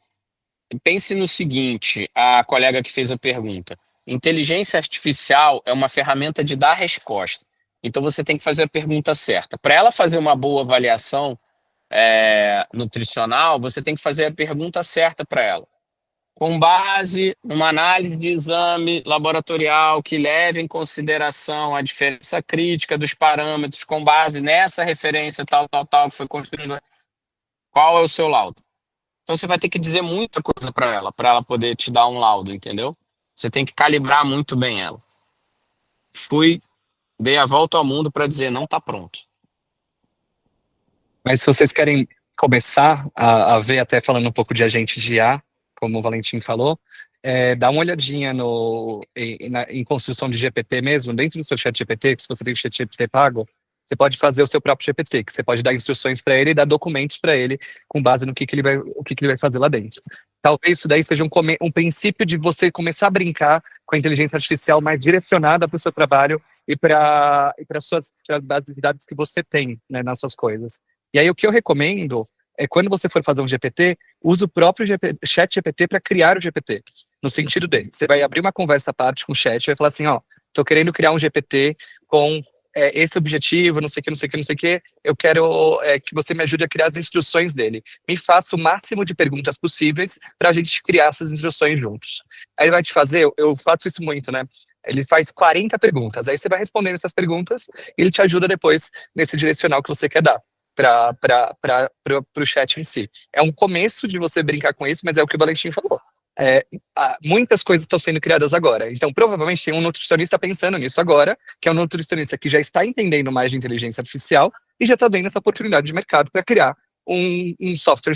pense no seguinte, a colega que fez a pergunta. Inteligência artificial é uma ferramenta de dar resposta. Então você tem que fazer a pergunta certa. Para ela fazer uma boa avaliação nutricional, você tem que fazer a pergunta certa para ela, com base numa análise de exame laboratorial que leve em consideração a diferença crítica dos parâmetros, com base nessa referência tal, que foi construída. Qual é o seu laudo? Então você vai ter que dizer muita coisa para ela poder te dar um laudo, entendeu? Você tem que calibrar muito bem ela. Dei a volta ao mundo para dizer, não está pronto. Mas se vocês querem começar a ver, até falando um pouco de agente de IA, como o Valentim falou, dá uma olhadinha em construção de GPT mesmo, dentro do seu chat GPT, que se você tem o chat GPT pago, você pode fazer o seu próprio GPT, que você pode dar instruções para ele e dar documentos para ele com base no que ele vai fazer lá dentro. Talvez isso daí seja um princípio de você começar a brincar com a inteligência artificial mais direcionada para o seu trabalho e para as bases de dados que você tem, né, nas suas coisas. E aí o que eu recomendo é, quando você for fazer um GPT, use o próprio chat GPT para criar o GPT, no sentido dele. Você vai abrir uma conversa à parte com o chat e vai falar assim, ó, tô querendo criar um GPT com esse objetivo, não sei o que, eu quero que você me ajude a criar as instruções dele. Me faça o máximo de perguntas possíveis para a gente criar essas instruções juntos. Aí ele vai te fazer, eu faço isso muito, né? Ele faz 40 perguntas, aí você vai respondendo essas perguntas e ele te ajuda depois nesse direcional que você quer dar para o chat em si. É um começo de você brincar com isso, mas é o que o Valentim falou. Muitas coisas estão sendo criadas agora. Então, provavelmente, tem um nutricionista pensando nisso agora, que é um nutricionista que já está entendendo mais de inteligência artificial e já está vendo essa oportunidade de mercado para criar um software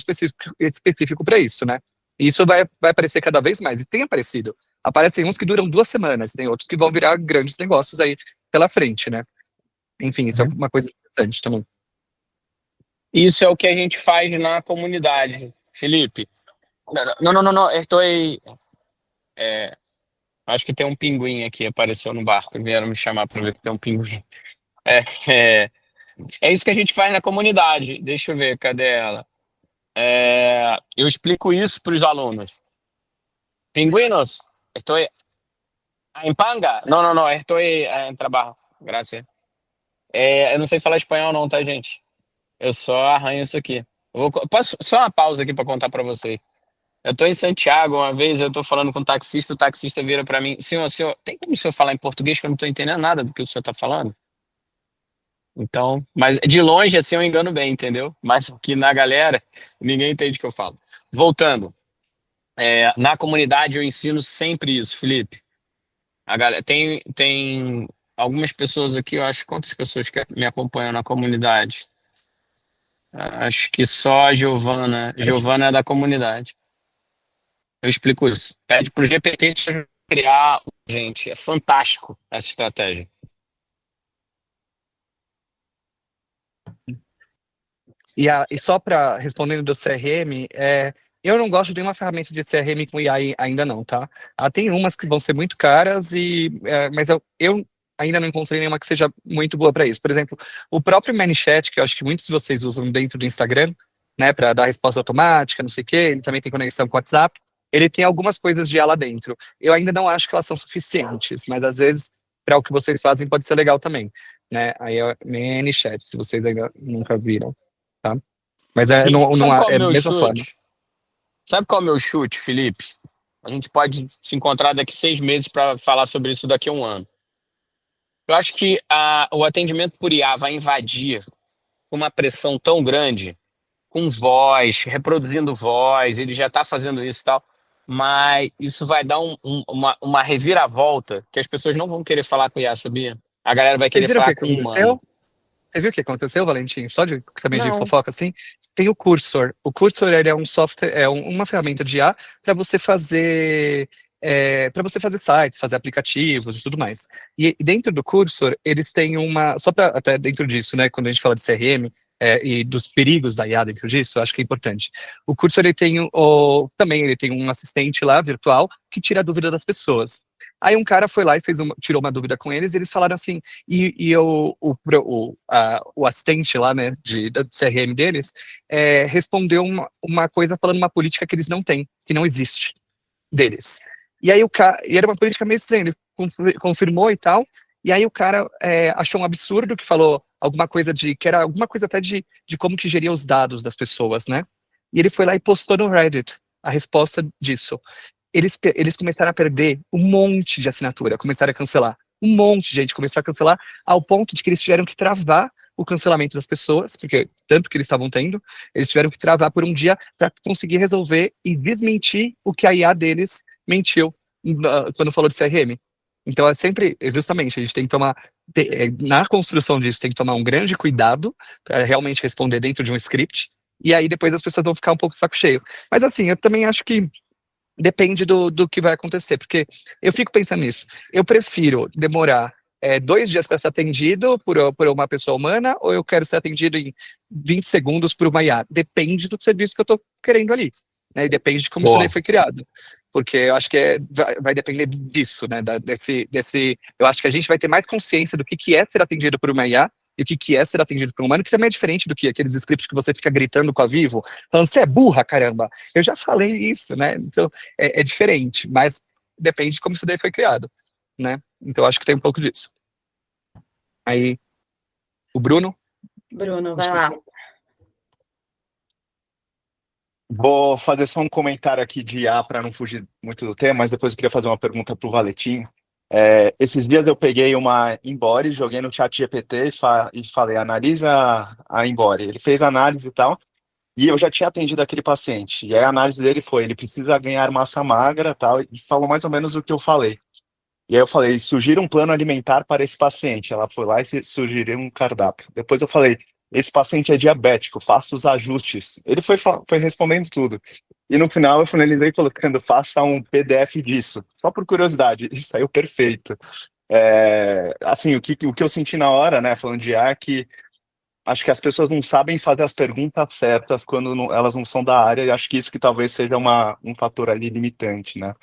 específico para isso, né? E isso vai aparecer cada vez mais. E tem aparecido. Aparecem uns que duram 2 semanas, tem outros que vão virar grandes negócios aí pela frente, né? Enfim, isso é uma coisa interessante também. Isso é o que a gente faz na comunidade, Felipe. Não, estou aí. Acho que tem um pinguim aqui, apareceu no barco, vieram me chamar para ver que tem um pinguim. É isso que a gente faz na comunidade. Deixa eu ver, cadê ela? Eu explico isso para os alunos. Pinguinos, estou em panga? Não, estou em trabalho. Graças. Eu não sei falar espanhol não, tá, gente? Eu só arranho isso aqui. Posso só uma pausa aqui para contar para vocês. Eu estou em Santiago, uma vez eu estou falando com o taxista vira para mim, senhor, tem como o senhor falar em português que eu não estou entendendo nada do que o senhor está falando? Então, mas de longe assim eu engano bem, entendeu? Mas aqui na galera, ninguém entende o que eu falo. Voltando, na comunidade eu ensino sempre isso, Felipe. A galera, tem algumas pessoas aqui, eu acho, quantas pessoas que me acompanham na comunidade? Acho que só a Giovana. Giovana é da comunidade. Eu explico isso. Pede para o GPT te criar. Gente, é fantástico essa estratégia. E só para respondendo do CRM, eu não gosto de nenhuma ferramenta de CRM com IA ainda não, tá? Tem umas que vão ser muito caras, mas eu ainda não encontrei nenhuma que seja muito boa para isso. Por exemplo, o próprio ManyChat, que eu acho que muitos de vocês usam dentro do Instagram, né, para dar resposta automática, não sei o quê, ele também tem conexão com o WhatsApp, ele tem algumas coisas de IA lá dentro. Eu ainda não acho que elas são suficientes, mas às vezes, para o que vocês fazem, pode ser legal também, né? Aí é o ManyChat, se vocês ainda nunca viram, tá? Mas não é a mesma forma. Sabe qual é o meu chute, Felipe? A gente pode se encontrar daqui 6 meses para falar sobre isso daqui a 1 ano. Eu acho que o atendimento por IA vai invadir uma pressão tão grande, com voz, reproduzindo voz, ele já está fazendo isso e tal, mas isso vai dar uma reviravolta que as pessoas não vão querer falar com IA, sabia? A galera vai querer falar com humano. Você viu o que aconteceu, Valentim? Só de fofoca assim? Tem o Cursor. O Cursor, ele é um software, uma ferramenta de IA para você fazer sites, fazer aplicativos e tudo mais. E dentro do Cursor, eles têm só para até dentro disso, né, quando a gente fala de CRM, e dos perigos da IA dentro disso, eu acho que é importante. O curso ele tem também ele tem um assistente lá virtual que tira a dúvida das pessoas. Aí um cara foi lá e tirou uma dúvida com eles, e eles falaram assim, o assistente lá, né, da CRM deles, respondeu uma coisa falando uma política que eles não têm, que não existe deles. E aí e era uma política meio estranha, ele confirmou e tal, e aí o cara achou um absurdo, que falou alguma coisa que era alguma coisa até de como que geria os dados das pessoas, né? E ele foi lá e postou no Reddit a resposta disso. Eles começaram a perder um monte de assinatura, começaram a cancelar. Um monte de gente começou a cancelar, ao ponto de que eles tiveram que travar o cancelamento das pessoas, porque tanto que eles estavam tendo, eles tiveram que travar por um dia para conseguir resolver e desmentir o que a IA deles mentiu quando falou de CRM. Então é sempre, justamente, a gente tem que na construção disso, tem que tomar um grande cuidado para realmente responder dentro de um script, e aí depois as pessoas vão ficar um pouco de saco cheio. Mas assim, eu também acho que depende do que vai acontecer, porque eu fico pensando nisso. Eu prefiro demorar 2 dias para ser atendido por uma pessoa humana, ou eu quero ser atendido em 20 segundos por uma IA? Depende do serviço que eu estou querendo ali, né? E depende de como isso daí foi criado. Porque eu acho que vai depender disso, né? Eu acho que a gente vai ter mais consciência do que é ser atendido por uma IA, e o que é ser atendido por um humano, que também é diferente do que aqueles scripts que você fica gritando com a Vivo, falando, você é burra, caramba. Eu já falei isso, né? Então, é diferente, mas depende de como isso daí foi criado, né? Então, acho que tem um pouco disso. Aí, o Bruno? Bruno, vai lá. Vou fazer só um comentário aqui de IA para não fugir muito do tema, mas depois eu queria fazer uma pergunta para o Valentim. Esses dias eu peguei uma Embody, joguei no chat GPT e falei, analisa a Embody. Ele fez análise e tal, e eu já tinha atendido aquele paciente. E aí a análise dele foi, ele precisa ganhar massa magra tal, e falou mais ou menos o que eu falei. E aí eu falei, sugira um plano alimentar para esse paciente. Ela foi lá e sugeriu um cardápio. Depois eu falei, esse paciente é diabético, faça os ajustes. Ele foi respondendo tudo. E no final eu finalizei colocando, faça um PDF disso. Só por curiosidade, e saiu perfeito. Assim, o que eu senti na hora, né, falando de IA, que acho que as pessoas não sabem fazer as perguntas certas quando elas não são da área, e acho que isso que talvez seja um fator ali limitante, né?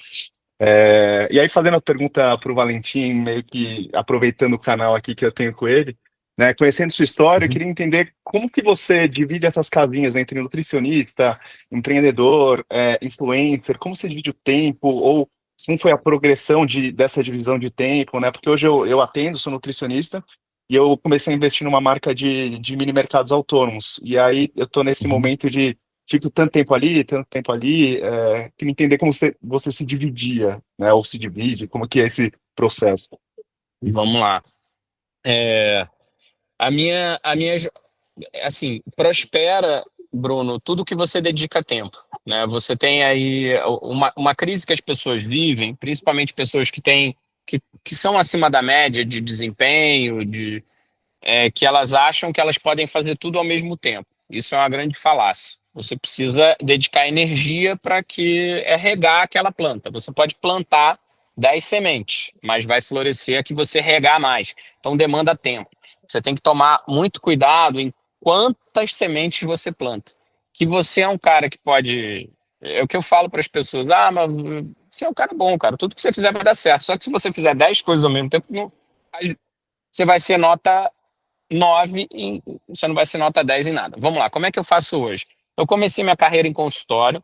E aí, fazendo a pergunta para o Valentim, meio que aproveitando o canal aqui que eu tenho com ele, né, conhecendo sua história, eu queria entender como que você divide essas casinhas entre nutricionista, empreendedor, influencer, como você divide o tempo, ou como foi a progressão dessa divisão de tempo, né? Porque hoje eu atendo, sou nutricionista, e eu comecei a investir numa marca de mini mercados autônomos. E aí eu estou nesse momento de fico tanto tempo ali, queria entender como você se dividia, né? Ou se divide, como que é esse processo. Vamos lá. Assim, prospera, Bruno, tudo que você dedica tempo, né? Você tem aí uma crise que as pessoas vivem, principalmente pessoas que são acima da média de desempenho, que elas acham que elas podem fazer tudo ao mesmo tempo. Isso é uma grande falácia. Você precisa dedicar energia para regar aquela planta. Você pode plantar 10 sementes, mas vai florescer a que você regar mais. Então demanda tempo. Você tem que tomar muito cuidado em quantas sementes você planta. Que você é um cara que pode... É o que eu falo para as pessoas. Mas você é um cara bom, cara. Tudo que você fizer vai dar certo. Só que se você fizer 10 coisas ao mesmo tempo, você vai ser nota 9 e você não vai ser nota 10 em nada. Vamos lá, como é que eu faço hoje? Eu comecei minha carreira em consultório,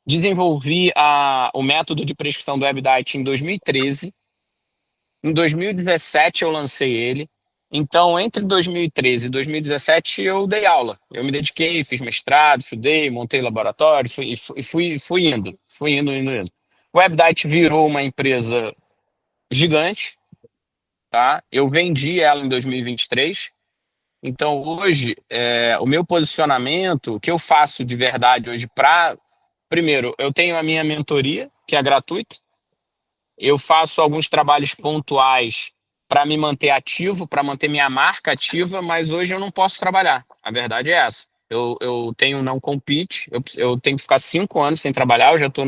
desenvolvi o método de prescrição do WebDiet em 2013. Em 2017 eu lancei ele. Então, entre 2013 e 2017 eu dei aula. Eu me dediquei, fiz mestrado, estudei, montei laboratório e fui indo. O WebDiet virou uma empresa gigante, tá? Eu vendi ela em 2023. Então, hoje, o meu posicionamento, o que eu faço de verdade hoje primeiro, eu tenho a minha mentoria, que é gratuita. Eu faço alguns trabalhos pontuais para me manter ativo, para manter minha marca ativa, mas hoje eu não posso trabalhar. A verdade é essa. Eu tenho não compete, eu tenho que ficar 5 anos sem trabalhar, eu já estou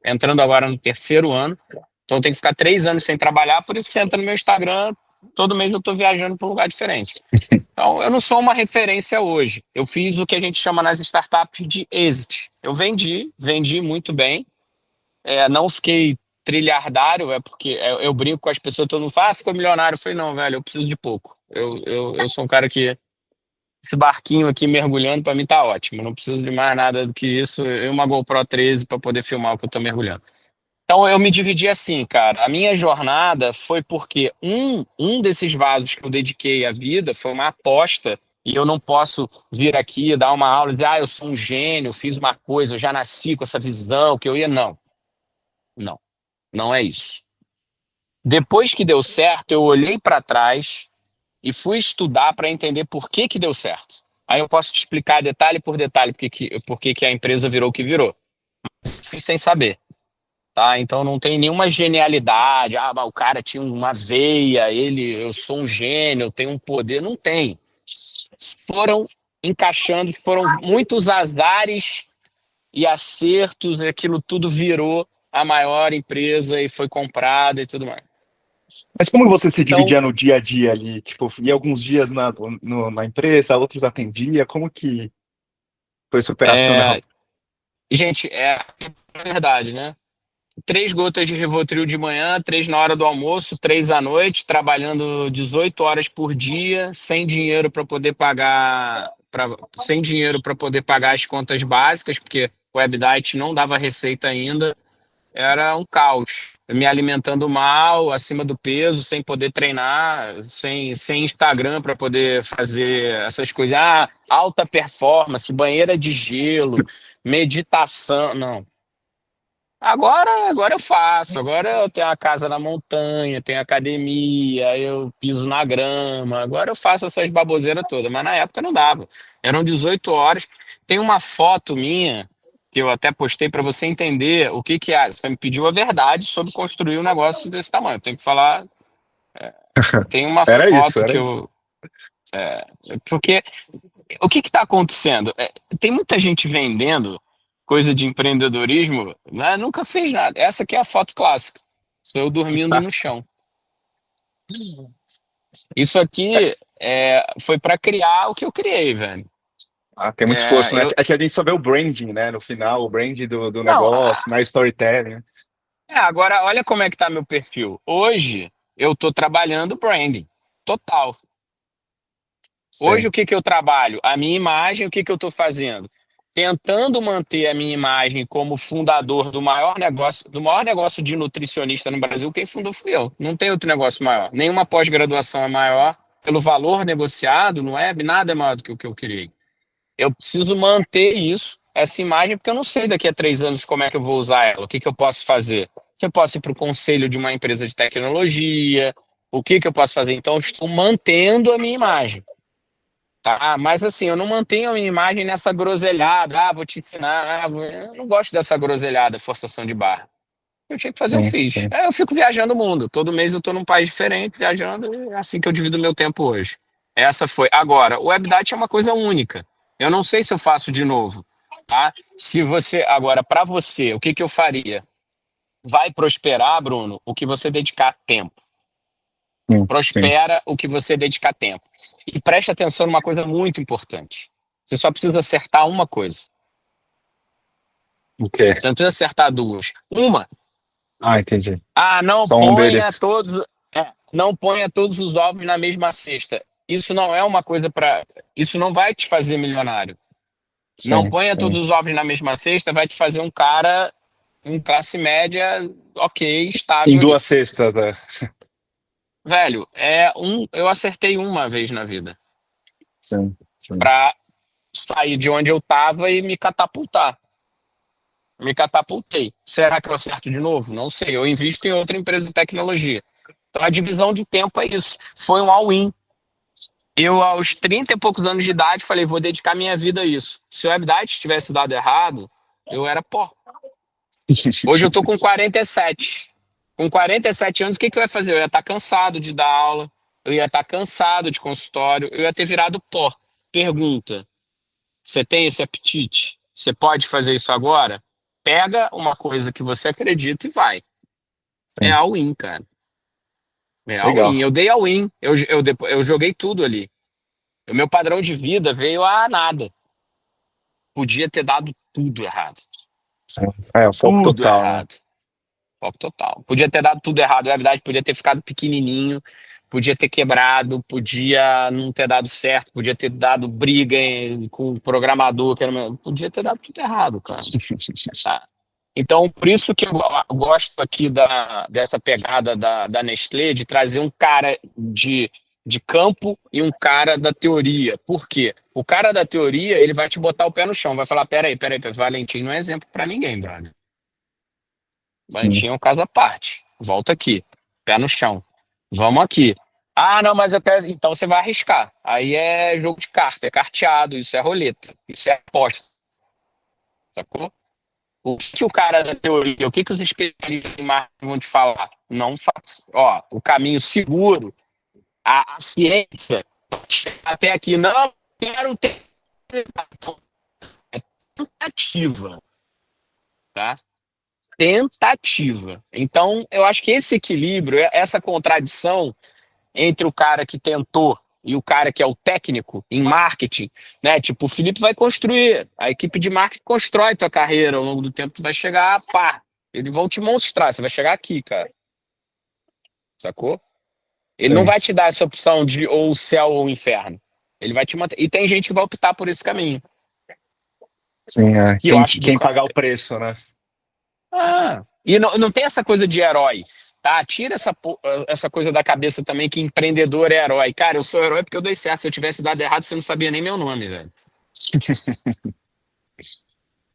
entrando agora no 3º ano, então eu tenho que ficar 3 anos sem trabalhar, por isso você entra no meu Instagram, todo mês eu estou viajando para um lugar diferente. Então, eu não sou uma referência hoje. Eu fiz o que a gente chama nas startups de exit. Eu vendi muito bem. Não fiquei trilhardário, porque eu brinco com as pessoas, todo mundo fala, ficou milionário. Eu falei, não, velho, eu preciso de pouco. Eu sou um cara que esse barquinho aqui mergulhando, para mim tá ótimo. Não preciso de mais nada do que isso. Eu uma GoPro 13 para poder filmar o que eu tô mergulhando. Então eu me dividi assim, cara. A minha jornada foi porque um desses vasos que eu dediquei à vida foi uma aposta. E eu não posso vir aqui e dar uma aula e dizer, eu sou um gênio, fiz uma coisa, eu já nasci com essa visão, que eu ia. Não, não, não é isso. Depois que deu certo, eu olhei para trás e fui estudar para entender por que que deu certo. Aí eu posso te explicar detalhe por detalhe por que que a empresa virou o que virou. Fui sem saber. Tá? Então não tem nenhuma genialidade. Mas o cara tinha uma veia, eu sou um gênio, eu tenho um poder. Não tem. Foram encaixando, foram muitos azares e acertos, e aquilo tudo virou a maior empresa e foi comprada e tudo mais. Mas como você se Então, dividia no dia a dia ali? Tipo, ia alguns dias na empresa, outros atendia. Como que foi essa operacional? gente, é verdade, né? 3 gotas de Rivotril de manhã, 3 na hora do almoço, 3 à noite, trabalhando 18 horas por dia, sem dinheiro para poder pagar, sem dinheiro para poder pagar as contas básicas, porque o Webdiet não dava receita ainda. Era um caos. Me alimentando mal, acima do peso, sem poder treinar, sem Instagram para poder fazer essas coisas. Alta performance, banheira de gelo, meditação. Não. Agora eu faço, agora eu tenho a casa na montanha, tenho academia, eu piso na grama, agora eu faço essas baboseiras todas, mas na época não dava. Eram 18 horas. Tem uma foto minha que eu até postei para você entender o que que é. Você me pediu a verdade sobre construir um negócio desse tamanho. Eu tenho que falar. Tem uma Era isso, foto que era isso. eu. Porque o que está acontecendo? Tem muita gente vendendo coisa de empreendedorismo, mas nunca fez nada. Essa aqui é a foto clássica. Sou eu dormindo no chão. Isso aqui foi para criar o que eu criei, velho. Tem muito esforço, né? Eu, É que a gente só vê o branding, né? No final, o branding do não, negócio, mais storytelling. agora olha como é que tá meu perfil. Hoje eu tô trabalhando branding total. Hoje Sim. o que que eu trabalho? A minha imagem, o que que eu estou fazendo? Tentando manter a minha imagem como fundador do maior negócio de nutricionista no Brasil. Quem fundou fui eu. Não tem outro negócio maior. Nenhuma pós-graduação é maior. Pelo valor negociado no web, nada é maior do que o que eu criei. Eu preciso manter isso, essa imagem, porque eu não sei daqui a 3 anos como é que eu vou usar ela, o que que eu posso fazer. Se eu posso ir para o conselho de uma empresa de tecnologia, o que que eu posso fazer? Então, eu estou mantendo a minha imagem. Tá, mas assim, eu não mantenho a minha imagem nessa groselhada. Vou te ensinar. Eu não gosto dessa groselhada, forçação de barra. Eu tinha que fazer, eu Sim, fiz. sim. Eu fico viajando o mundo. Todo mês eu tô num país diferente, viajando, e é assim que eu divido o meu tempo hoje. Essa foi. Agora, o WebDat é uma coisa única. Eu não sei se eu faço de novo, tá? Se você, agora, para você, o que que eu faria? Vai prosperar, Bruno, o que você dedicar tempo. Sim. Prospera o que você dedicar tempo. E preste atenção numa coisa muito importante. Você só precisa acertar uma coisa. O quê? Você não precisa acertar duas. Uma. Entendi. Não Só um ponha deles. todos. Não ponha todos os ovos na mesma cesta. Isso não é uma coisa para. Isso não vai te fazer milionário. Não Sim, ponha todos sim. os ovos na mesma cesta, vai te fazer um cara em classe média, ok, Em estável ali. duas cestas, né? Velho, eu acertei uma vez na vida Sim, sim. para sair de onde eu estava e me catapultar. Me catapultei. Será que eu acerto de novo? Não sei. Eu invisto em outra empresa de tecnologia. Então a divisão de tempo é isso. Foi um all-in. Eu, aos 30 e poucos anos de idade, falei, vou dedicar minha vida a isso. Se o Webdite tivesse dado errado, eu era pó. Hoje eu tô com 47. Com 47 anos, o que que eu ia fazer? Eu ia estar cansado de dar aula, eu ia estar cansado de consultório, eu ia ter virado pó. Pergunta: você tem esse apetite? Você pode fazer isso agora? Pega uma coisa que você acredita e vai. É Sim. all-in, cara. Legal. Eu dei all-in, eu joguei tudo ali. O meu padrão de vida veio a nada. Podia ter dado tudo errado. É, o foco Tudo total, né? errado. Foco total. Podia ter dado tudo errado, é verdade, podia ter ficado pequenininho, podia ter quebrado, podia não ter dado certo, podia ter dado briga com o programador, podia ter dado tudo errado, cara. Tá? Então, por isso que eu gosto aqui dessa pegada da Nestlé, de trazer um cara de campo e um cara da teoria. Por quê? O cara da teoria, ele vai te botar o pé no chão, vai falar, peraí, Valentim não é exemplo para ninguém, brother. Valentim é um caso à parte. Volta aqui, pé no chão. Vamos aqui. Ah, não, mas eu quero... Então você vai arriscar. Aí é jogo de carta, é carteado, isso é roleta, isso é aposta. Sacou? O que o cara da teoria, o que os especialistas em marketing vão te falar? Não faz. Ó, o caminho seguro, a ciência, até aqui, não quero ter. É tentativa, tá? Tentativa. Então, eu acho que esse equilíbrio, essa contradição entre o cara que tentou e o cara que é o técnico em marketing, né? Tipo, o Felipe vai construir, a equipe de marketing constrói tua carreira ao longo do tempo, tu vai chegar, pá, eles vão te mostrar, você vai chegar aqui, cara. Sacou? Ele não Sim. vai te dar essa opção de ou o céu ou o inferno. Ele vai te manter. E tem gente que vai optar por esse caminho. Sim, é. Que eu acho Quem pagar o preço, né? E não tem essa coisa de herói, tá? Tira essa coisa da cabeça também que empreendedor é herói. Cara, eu sou herói porque eu dei certo. Se eu tivesse dado errado, você não sabia nem meu nome, velho.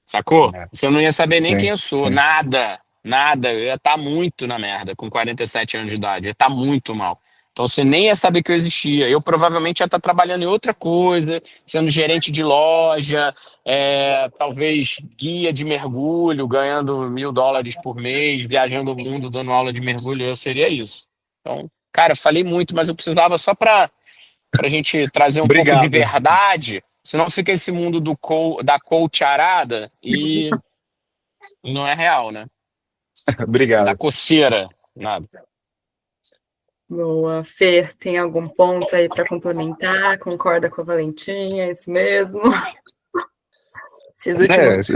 Sacou? É. Você não ia saber nem Sim, quem eu sou. sim. Nada. Nada. Eu ia estar muito na merda com 47 anos de idade. Eu ia estar muito mal. Então você nem ia saber que eu existia. Eu provavelmente ia estar trabalhando em outra coisa, sendo gerente de loja, talvez guia de mergulho, ganhando $1.000 por mês, viajando o mundo, dando aula de mergulho. Eu seria isso. Então, cara, falei muito, mas eu precisava só para a gente trazer um pouco de Obrigado. verdade. Senão fica esse mundo da coacharada e não é real, né? Da Obrigado. coceira, nada. Boa. Fer, tem algum ponto aí para complementar? Concorda com a Valentinha? É isso mesmo? Esses últimos.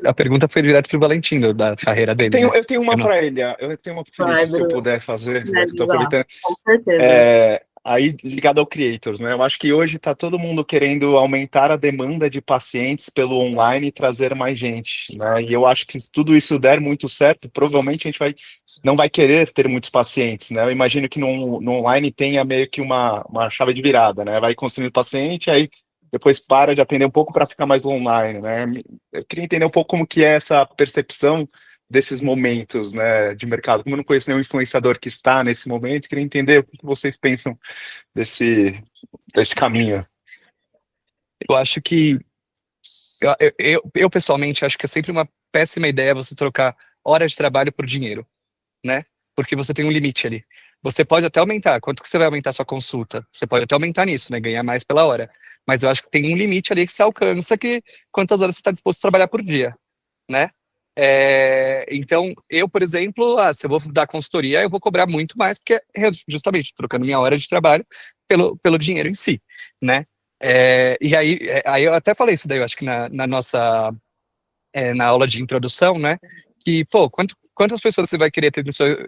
A pergunta foi direto pro Valentim, da carreira dele, né? Eu tenho uma Eu não- para ele. Eu tenho uma para Felipe, Vai, se eu Bruno. puder fazer. Já que estou Finalizar. aproveitando. Com certeza. Aí, ligado ao Creators, né? Eu acho que hoje está todo mundo querendo aumentar a demanda de pacientes pelo online e trazer mais gente, né? E eu acho que se tudo isso der muito certo, provavelmente a gente não vai querer ter muitos pacientes, né? Eu imagino que no online tenha meio que uma chave de virada, né? Vai construindo paciente, aí depois para de atender um pouco para ficar mais no online, né? Eu queria entender um pouco como que é essa percepção desses momentos, né, de mercado. Como eu não conheço nenhum influenciador que está nesse momento, queria entender o que vocês pensam desse caminho. Eu acho que eu pessoalmente acho que é sempre uma péssima ideia você trocar horas de trabalho por dinheiro, né? Porque você tem um limite ali. Você pode até aumentar. Quanto que você vai aumentar a sua consulta? Você pode até aumentar nisso, né? Ganhar mais pela hora. Mas eu acho que tem um limite ali que você alcança que quantas horas você está disposto a trabalhar por dia, né? Então, eu, por exemplo, se eu vou dar consultoria, eu vou cobrar muito mais, porque é justamente trocando minha hora de trabalho pelo dinheiro em si, né? E aí eu até falei isso daí, eu acho que na nossa na aula de introdução, né? Que, pô, quantas pessoas você vai querer ter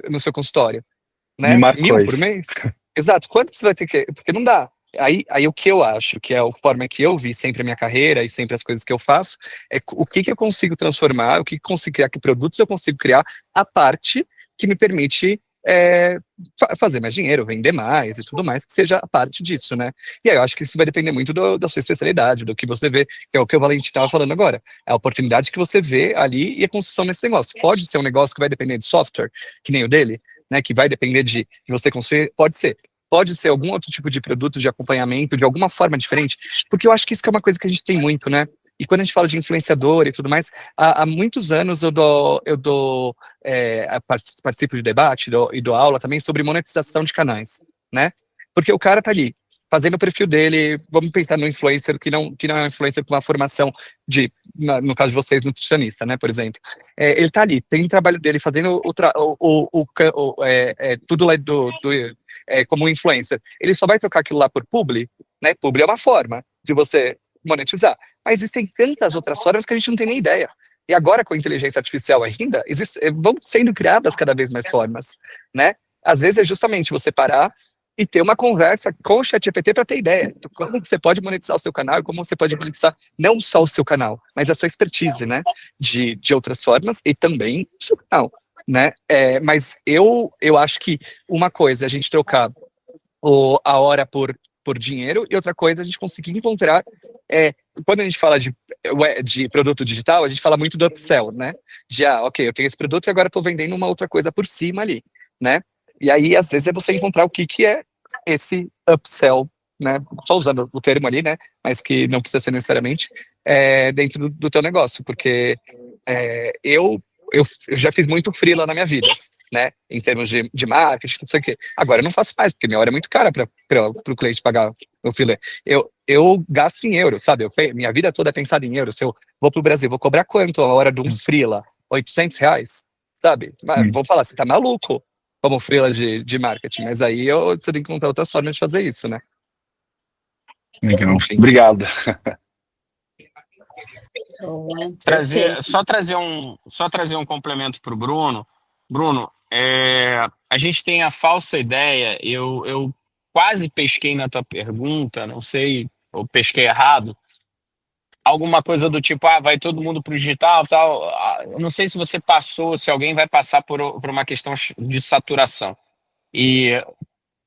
no seu consultório? Me Né? marcou 1.000 por isso. mês? Exato. Quantos você vai ter que... Porque não dá. Aí o que eu acho, que é a forma que eu vi sempre a minha carreira e sempre as coisas que eu faço, é o que eu consigo transformar, o que eu consigo criar, que produtos eu consigo criar, a parte que me permite fazer mais dinheiro, vender mais e tudo mais, que seja a parte disso, né? E aí eu acho que isso vai depender muito da sua especialidade, do que você vê, que é o que o Valentim estava falando agora. É a oportunidade que você vê ali e a construção nesse negócio. Pode ser um negócio que vai depender de software, que nem o dele, né, que vai depender de você construir, pode ser. Pode ser algum outro tipo de produto de acompanhamento, de alguma forma diferente, porque eu acho que isso que é uma coisa que a gente tem muito, né? E quando a gente fala de influenciador e tudo mais, há muitos anos participo de debate e dou aula também sobre monetização de canais, né? Porque o cara tá ali, fazendo o perfil dele, vamos pensar no influencer que não é um influencer com uma formação no caso de vocês, nutricionista, né, por exemplo. Ele tá ali, tem o trabalho dele fazendo tudo lá como influencer. Ele só vai trocar aquilo lá por publi, né? Publi é uma forma de você monetizar. Mas existem tantas outras formas que a gente não tem nem ideia. E agora, com a inteligência artificial ainda, vão sendo criadas cada vez mais formas, né? Às vezes é justamente você parar e ter uma conversa com o ChatGPT para ter ideia de como você pode monetizar o seu canal e como você pode monetizar não só o seu canal, mas a sua expertise, né? De outras formas e também o seu canal, né? Mas eu acho que uma coisa é a gente trocar a hora por dinheiro, e outra coisa a gente conseguir encontrar. Quando a gente fala de produto digital, a gente fala muito do upsell, né? Ok, eu tenho esse produto e agora estou vendendo uma outra coisa por cima ali, né? E aí, às vezes, é você encontrar o que é esse upsell, né? Só usando o termo ali, né? Mas que não precisa ser necessariamente dentro do teu negócio, porque eu já fiz muito freela na minha vida, né? Em termos de marketing, não sei o quê. Agora eu não faço mais, porque minha hora é muito cara para o cliente pagar o freela. Eu gasto em euro, sabe? Minha vida toda é pensada em euro. Se eu vou para o Brasil, vou cobrar quanto a hora de um freela? R$ 800, sabe? Mas, vou falar, você tá maluco como freela de marketing, mas aí eu tenho que encontrar outras formas de fazer isso, né? Enfim. Obrigado. Só trazer um complemento para o Bruno. Bruno, a gente tem a falsa ideia, eu quase pesquei na tua pergunta, não sei, eu pesquei errado, alguma coisa do tipo, vai todo mundo para o digital, tal. Eu não sei se você passou, se alguém vai passar por uma questão de saturação. E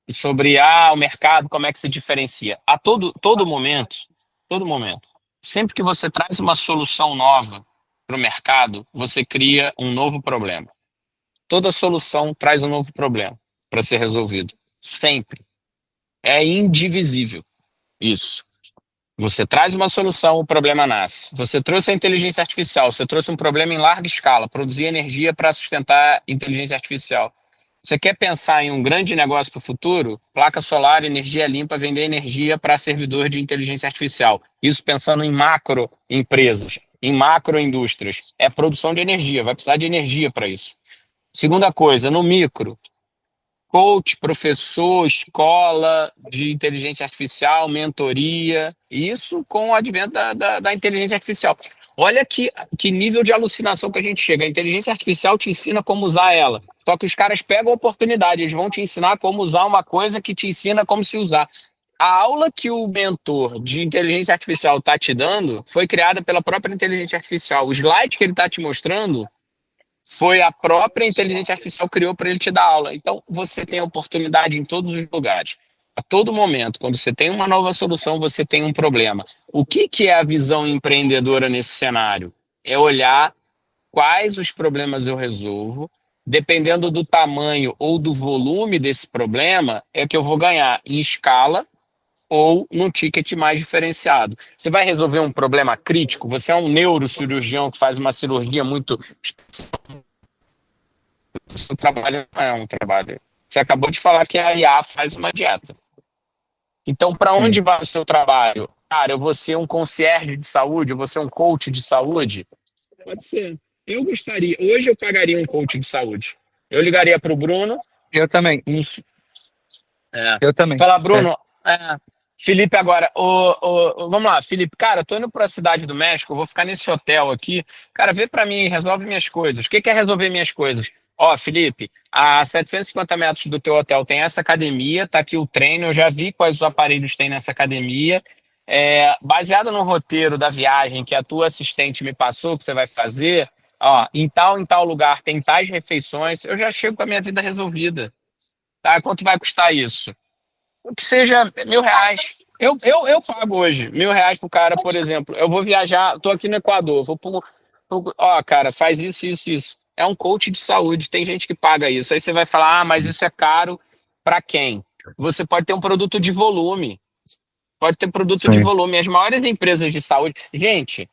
sobre o mercado, como é que se diferencia. A todo momento, sempre que você traz uma solução nova para o mercado, você cria um novo problema. Toda solução traz um novo problema para ser resolvido. Sempre. É indivisível isso. Você traz uma solução, o problema nasce. Você trouxe a inteligência artificial, você trouxe um problema em larga escala, produzir energia para sustentar a inteligência artificial. Você quer pensar em um grande negócio para o futuro? Placa solar, energia limpa, vender energia para servidor de inteligência artificial. Isso pensando em macro empresas, em macro indústrias. É produção de energia, vai precisar de energia para isso. Segunda coisa, no micro, coach, professor, escola de inteligência artificial, mentoria, isso com o advento da inteligência artificial. Olha que nível de alucinação que a gente chega. A inteligência artificial te ensina como usar ela. Só que os caras pegam a oportunidade, eles vão te ensinar como usar uma coisa que te ensina como se usar. A aula que o mentor de inteligência artificial está te dando foi criada pela própria inteligência artificial. O slide que ele está te mostrando foi a própria inteligência artificial que criou para ele te dar aula. Então, você tem oportunidade em todos os lugares. A todo momento, quando você tem uma nova solução, você tem um problema. O que é a visão empreendedora nesse cenário? É olhar quais os problemas eu resolvo, dependendo do tamanho ou do volume desse problema, é que eu vou ganhar em escala ou num ticket mais diferenciado. Você vai resolver um problema crítico, você é um neurocirurgião que faz uma cirurgia muito... O seu trabalho não é um trabalho. Você acabou de falar que a IA faz uma dieta. Então, para onde vai o seu trabalho? Cara, eu vou ser um concierge de saúde, eu vou ser um coach de saúde? Pode ser. Eu gostaria. Hoje eu pagaria um coach de saúde. Eu ligaria para o Bruno. Eu também. Eu também. Falar, Bruno, Felipe agora. Vamos lá, Felipe. Cara, tô indo para a Cidade do México, eu vou ficar nesse hotel aqui. Cara, vê para mim, resolve minhas coisas. O que é resolver minhas coisas? Felipe, a 750 metros do teu hotel tem essa academia, tá aqui o treino, eu já vi quais os aparelhos tem nessa academia. Baseado no roteiro da viagem que a tua assistente me passou, que você vai fazer, em tal lugar tem tais refeições, eu já chego com a minha vida resolvida. Tá? Quanto vai custar isso? O que seja R$ 1.000. Eu pago hoje R$ 1.000 pro cara, por exemplo. Eu vou viajar, tô aqui no Equador, cara, faz isso, isso, isso. É um coach de saúde, tem gente que paga isso. Aí você vai falar, mas isso é caro para quem? Você pode ter um produto de volume. De volume. As maiores empresas de saúde... Gente,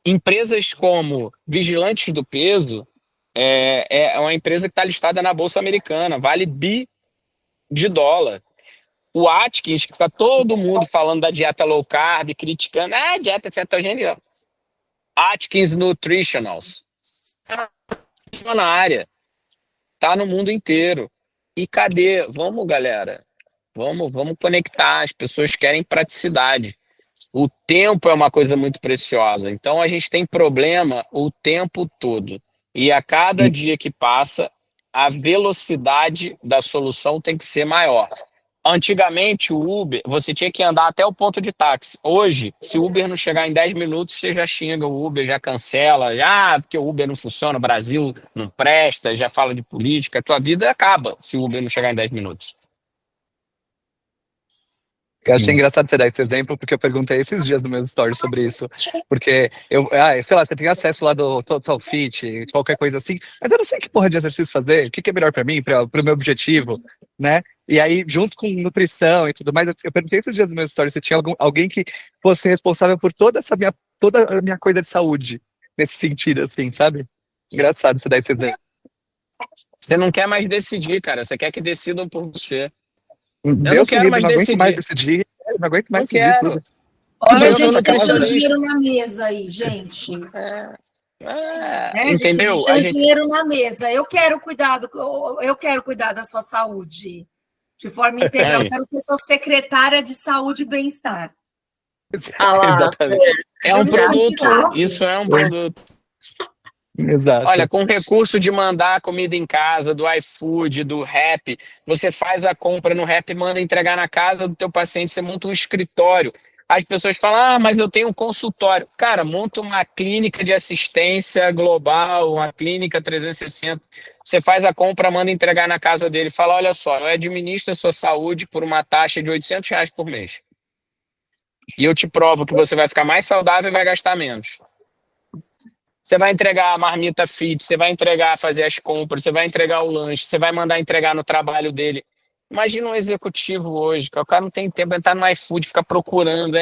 empresas como Vigilantes do Peso é uma empresa que está listada na Bolsa Americana, vale $1 bilhão. O Atkins, que fica todo mundo falando da dieta low carb, criticando, dieta cetogênica. Atkins Nutritionals. Tá na área. Tá no mundo inteiro. E cadê? Vamos, galera. Vamos conectar. As pessoas querem praticidade. O tempo é uma coisa muito preciosa. Então a gente tem problema o tempo todo. E a cada dia que passa, a velocidade da solução tem que ser maior. Antigamente, o Uber, você tinha que andar até o ponto de táxi. Hoje, se o Uber não chegar em 10 minutos, você já xinga o Uber, já cancela, porque o Uber não funciona, o Brasil não presta, já fala de política. A tua vida acaba se o Uber não chegar em 10 minutos. Eu achei engraçado você dar esse exemplo, porque eu perguntei esses dias no meu story sobre isso. Porque sei lá, você tem acesso lá do Total Fit, qualquer coisa assim, mas eu não sei que porra de exercício fazer, o que é melhor pra mim, pro meu objetivo, né? E aí, junto com nutrição e tudo mais, eu perguntei esses dias no meu story se tinha alguém que fosse responsável por toda a minha coisa de saúde, nesse sentido, assim, sabe? Engraçado você dar esse exemplo. Você não quer mais decidir, cara. Você quer que decidam por você. Deus não quero mais não aguento decidir. mais decidir. Não aguento mais Não quero. tudo. Olha, Eu gente, não quero deixando fazer dinheiro na mesa aí, gente. Entendeu? Gente, deixando dinheiro na mesa. Eu quero cuidar da sua saúde de forma integral. Eu quero ser sua secretária de saúde e bem-estar. Exatamente. É um produto. Isso é um produto. Exato. Olha, com o recurso de mandar comida em casa, do iFood, do Rappi, você faz a compra no Rappi, manda entregar na casa do teu paciente, você monta um escritório. As pessoas falam, mas eu tenho um consultório. Cara, monta uma clínica de assistência global, uma clínica 360. Você faz a compra, manda entregar na casa dele. Fala, olha só, eu administro a sua saúde por uma taxa de R$800 por mês. E eu te provo que você vai ficar mais saudável e vai gastar menos. Você vai entregar a marmita fit, você vai fazer as compras, você vai entregar o lanche, você vai mandar entregar no trabalho dele. Imagina um executivo hoje, que o cara não tem tempo de entrar no iFood, ficar procurando,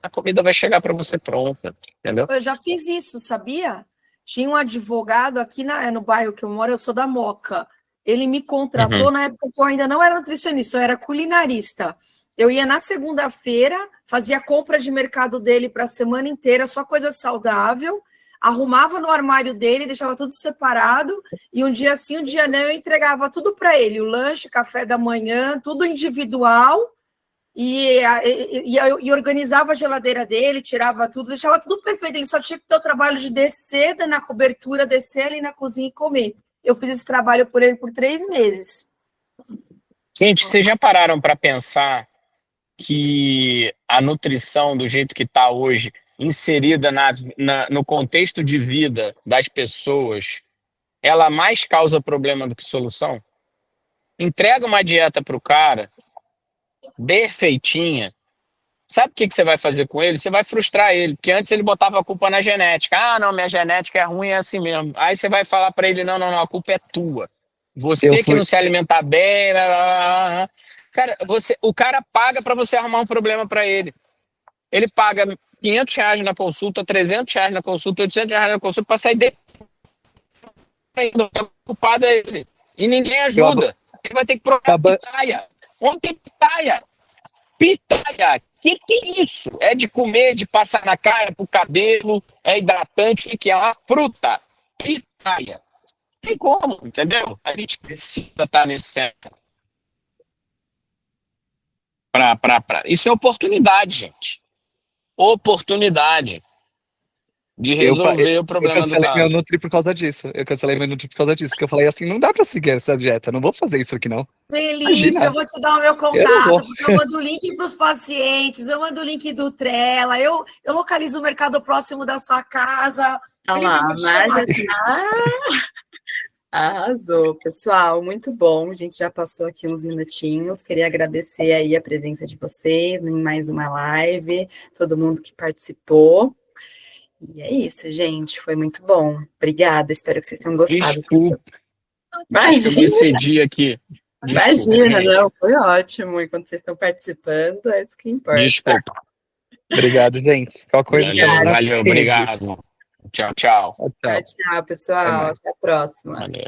a comida vai chegar para você pronta, entendeu? Eu já fiz isso, sabia? Tinha um advogado aqui no bairro que eu moro, eu sou da Moca. Ele me contratou na época que eu ainda não era nutricionista, eu era culinarista. Eu ia na segunda-feira, fazia a compra de mercado dele para a semana inteira, só coisa saudável, arrumava no armário dele, deixava tudo separado, e um dia sim, um dia não, eu entregava tudo para ele, o lanche, café da manhã, tudo individual, e organizava a geladeira dele, tirava tudo, deixava tudo perfeito, ele só tinha que ter o trabalho de descer na cobertura, descer ali na cozinha e comer. Eu fiz esse trabalho por ele por 3 meses. Gente, vocês já pararam para pensar que a nutrição, do jeito que está hoje, inserida no contexto de vida das pessoas, ela mais causa problema do que solução? Entrega uma dieta para o cara, perfeitinha. Sabe o que você vai fazer com ele? Você vai frustrar ele, porque antes ele botava a culpa na genética. Não, minha genética é ruim, é assim mesmo. Aí você vai falar para ele, não, a culpa é tua. Você que não se alimenta bem... Cara, o cara paga para você arrumar um problema para ele. Ele paga R$500 na consulta, R$300 na consulta, R$800 na consulta para sair dele. O culpado é ele. E ninguém ajuda. Ele vai ter que provar pitaia. Onde tem pitaia? Pitaia. Que é isso? É de comer, de passar na cara, pro cabelo, é hidratante, que é uma fruta. Pitaia. Não tem como, entendeu? A gente precisa estar nesse centro. Isso é oportunidade, gente. Oportunidade de resolver o problema do cara. Eu cancelei meu Nutri por causa disso. Que eu falei assim, não dá pra seguir essa dieta, não vou fazer isso aqui não. Felipe, eu vou te dar o meu contato, porque eu mando o link para os pacientes, eu mando o link do Trela, eu localizo o mercado próximo da sua casa. Arrasou, pessoal, muito bom. A gente já passou aqui uns minutinhos. Queria agradecer aí a presença de vocês em mais uma live, todo mundo que participou. E é isso, gente. Foi muito bom. Obrigada. Espero que vocês tenham gostado. Desculpa. Imagina. Esse dia aqui. Imagina, não. Foi ótimo. Enquanto vocês estão participando, é isso que importa. Desculpa. Obrigado, gente. Qual coisa. Valeu, obrigado. Tchau. Tchau, pessoal. Até a próxima. Valeu.